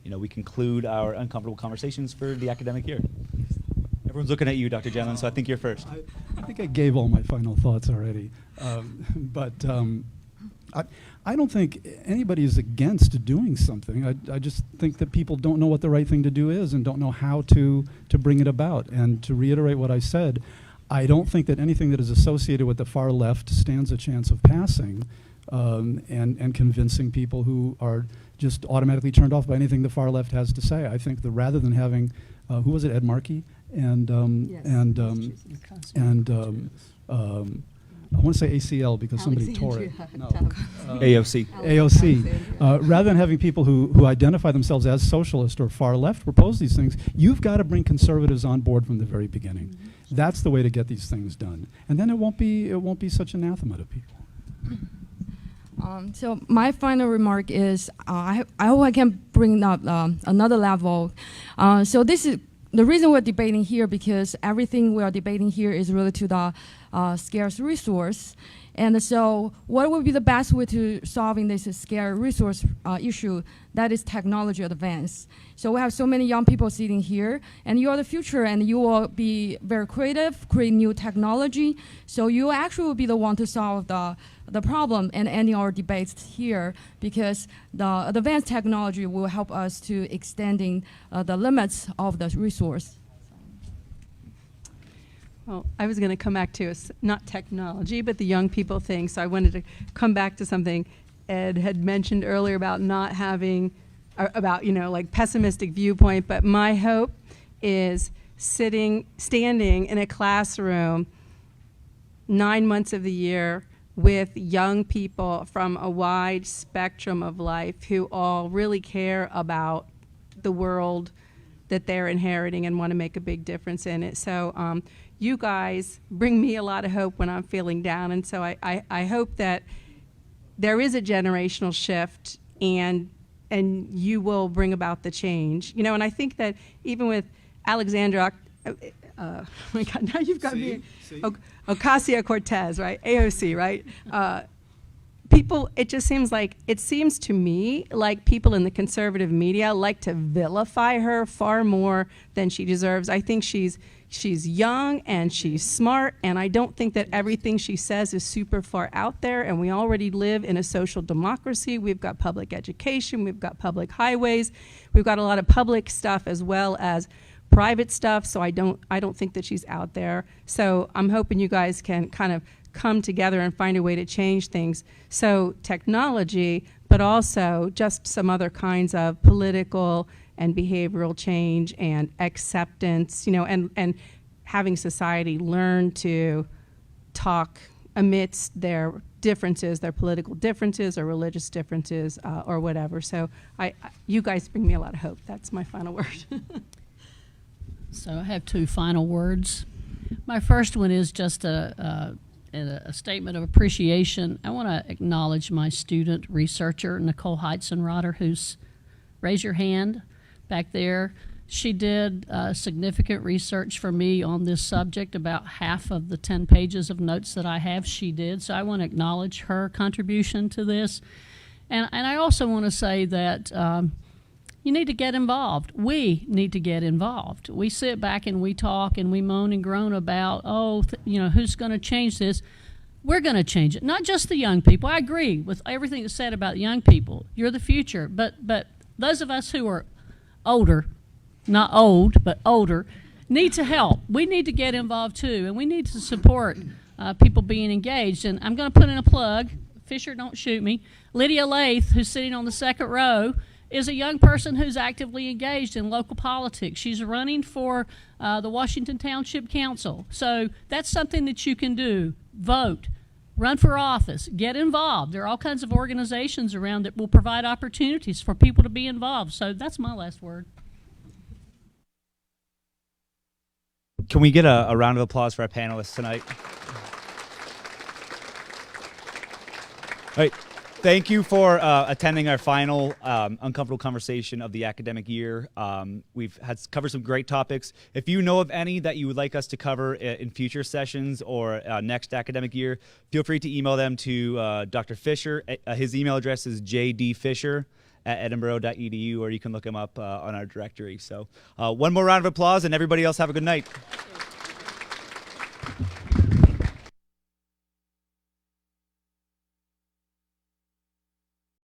we conclude our uncomfortable conversations for the academic year. Everyone's looking at you, Dr. Jenrette, so I think you're first. I think I gave all my final thoughts already. I don't think anybody is against doing something. I just think that people don't know what the right thing to do is and don't know how to bring it about. And to reiterate what I said, I don't think that anything that is associated with the far left stands a chance of passing and convincing people who are just automatically turned off by anything the far left has to say. I think that rather than having, who was it, Ed Markey? I want to say ACL because somebody tore it. No. AOC. AOC. Rather than having people who identify themselves as socialist or far left propose these things, you've got to bring conservatives on board from the very beginning. Mm-hmm. That's the way to get these things done, and then it won't be such anathema to people. So my final remark is I hope I can bring up another level. So this is the reason we're debating here, because everything we are debating here is related to the scarce resource. And so what would be the best way to solving this scarce resource issue? That is technology advance. So we have so many young people sitting here, and you are the future, and you will be very creative, create new technology. So you actually will be the one to solve the problem and ending our debates here, because the advanced technology will help us to extending the limits of the resource. Well, I was going to come back to not technology, but the young people thing. So I wanted to come back to something Ed had mentioned earlier about not having, like pessimistic viewpoint. But my hope is standing in a classroom 9 months of the year with young people from a wide spectrum of life who all really care about the world that they're inheriting and want to make a big difference in it. So you guys bring me a lot of hope when I'm feeling down, and so I hope that there is a generational shift and you will bring about the change. And I think that even with Alexandria, oh my God, now you've got me, Ocasio-Cortez, right? AOC, right? People, it seems to me like people in the conservative media like to vilify her far more than she deserves. I think she's young and she's smart, and I don't think that everything she says is super far out there, and we already live in a social democracy. We've got public education, we've got public highways, we've got a lot of public stuff as well as private stuff, so I don't think that she's out there. So I'm hoping you guys can kind of come together and find a way to change things. So technology, but also just some other kinds of political and behavioral change and acceptance, and having society learn to talk amidst their differences, their political differences or religious differences or whatever. So you guys bring me a lot of hope. That's my final word. So I have two final words. My first one is just a statement of appreciation. I want to acknowledge my student researcher, Nicole Heitzenrotter, who's, raise your hand back there. She did significant research for me on this subject. About half of the 10 pages of notes that I have, she did. So I want to acknowledge her contribution to this. And I also want to say that you need to get involved. We need to get involved. We sit back and we talk and we moan and groan about, who's going to change this? We're going to change it. Not just the young people. I agree with everything that's said about young people. You're the future. But those of us who are older, not old, but older, need to help. We need to get involved too, and we need to support people being engaged. And I'm going to put in a plug. Fisher, don't shoot me. Lydia Lath, who's sitting on the second row, is a young person who's actively engaged in local politics. She's running for the Washington Township Council. So that's something that you can do. Vote. Run for office. Get involved. There are all kinds of organizations around that will provide opportunities for people to be involved. So that's my last word. Can we get a round of applause for our panelists tonight? All right. Thank you for attending our final uncomfortable conversation of the academic year. We've covered some great topics. If you know of any that you would like us to cover in future sessions or next academic year, feel free to email them to Dr. Fisher. His email address is jdfisher@edinboro.edu, or you can look him up on our directory. So one more round of applause, and everybody else have a good night.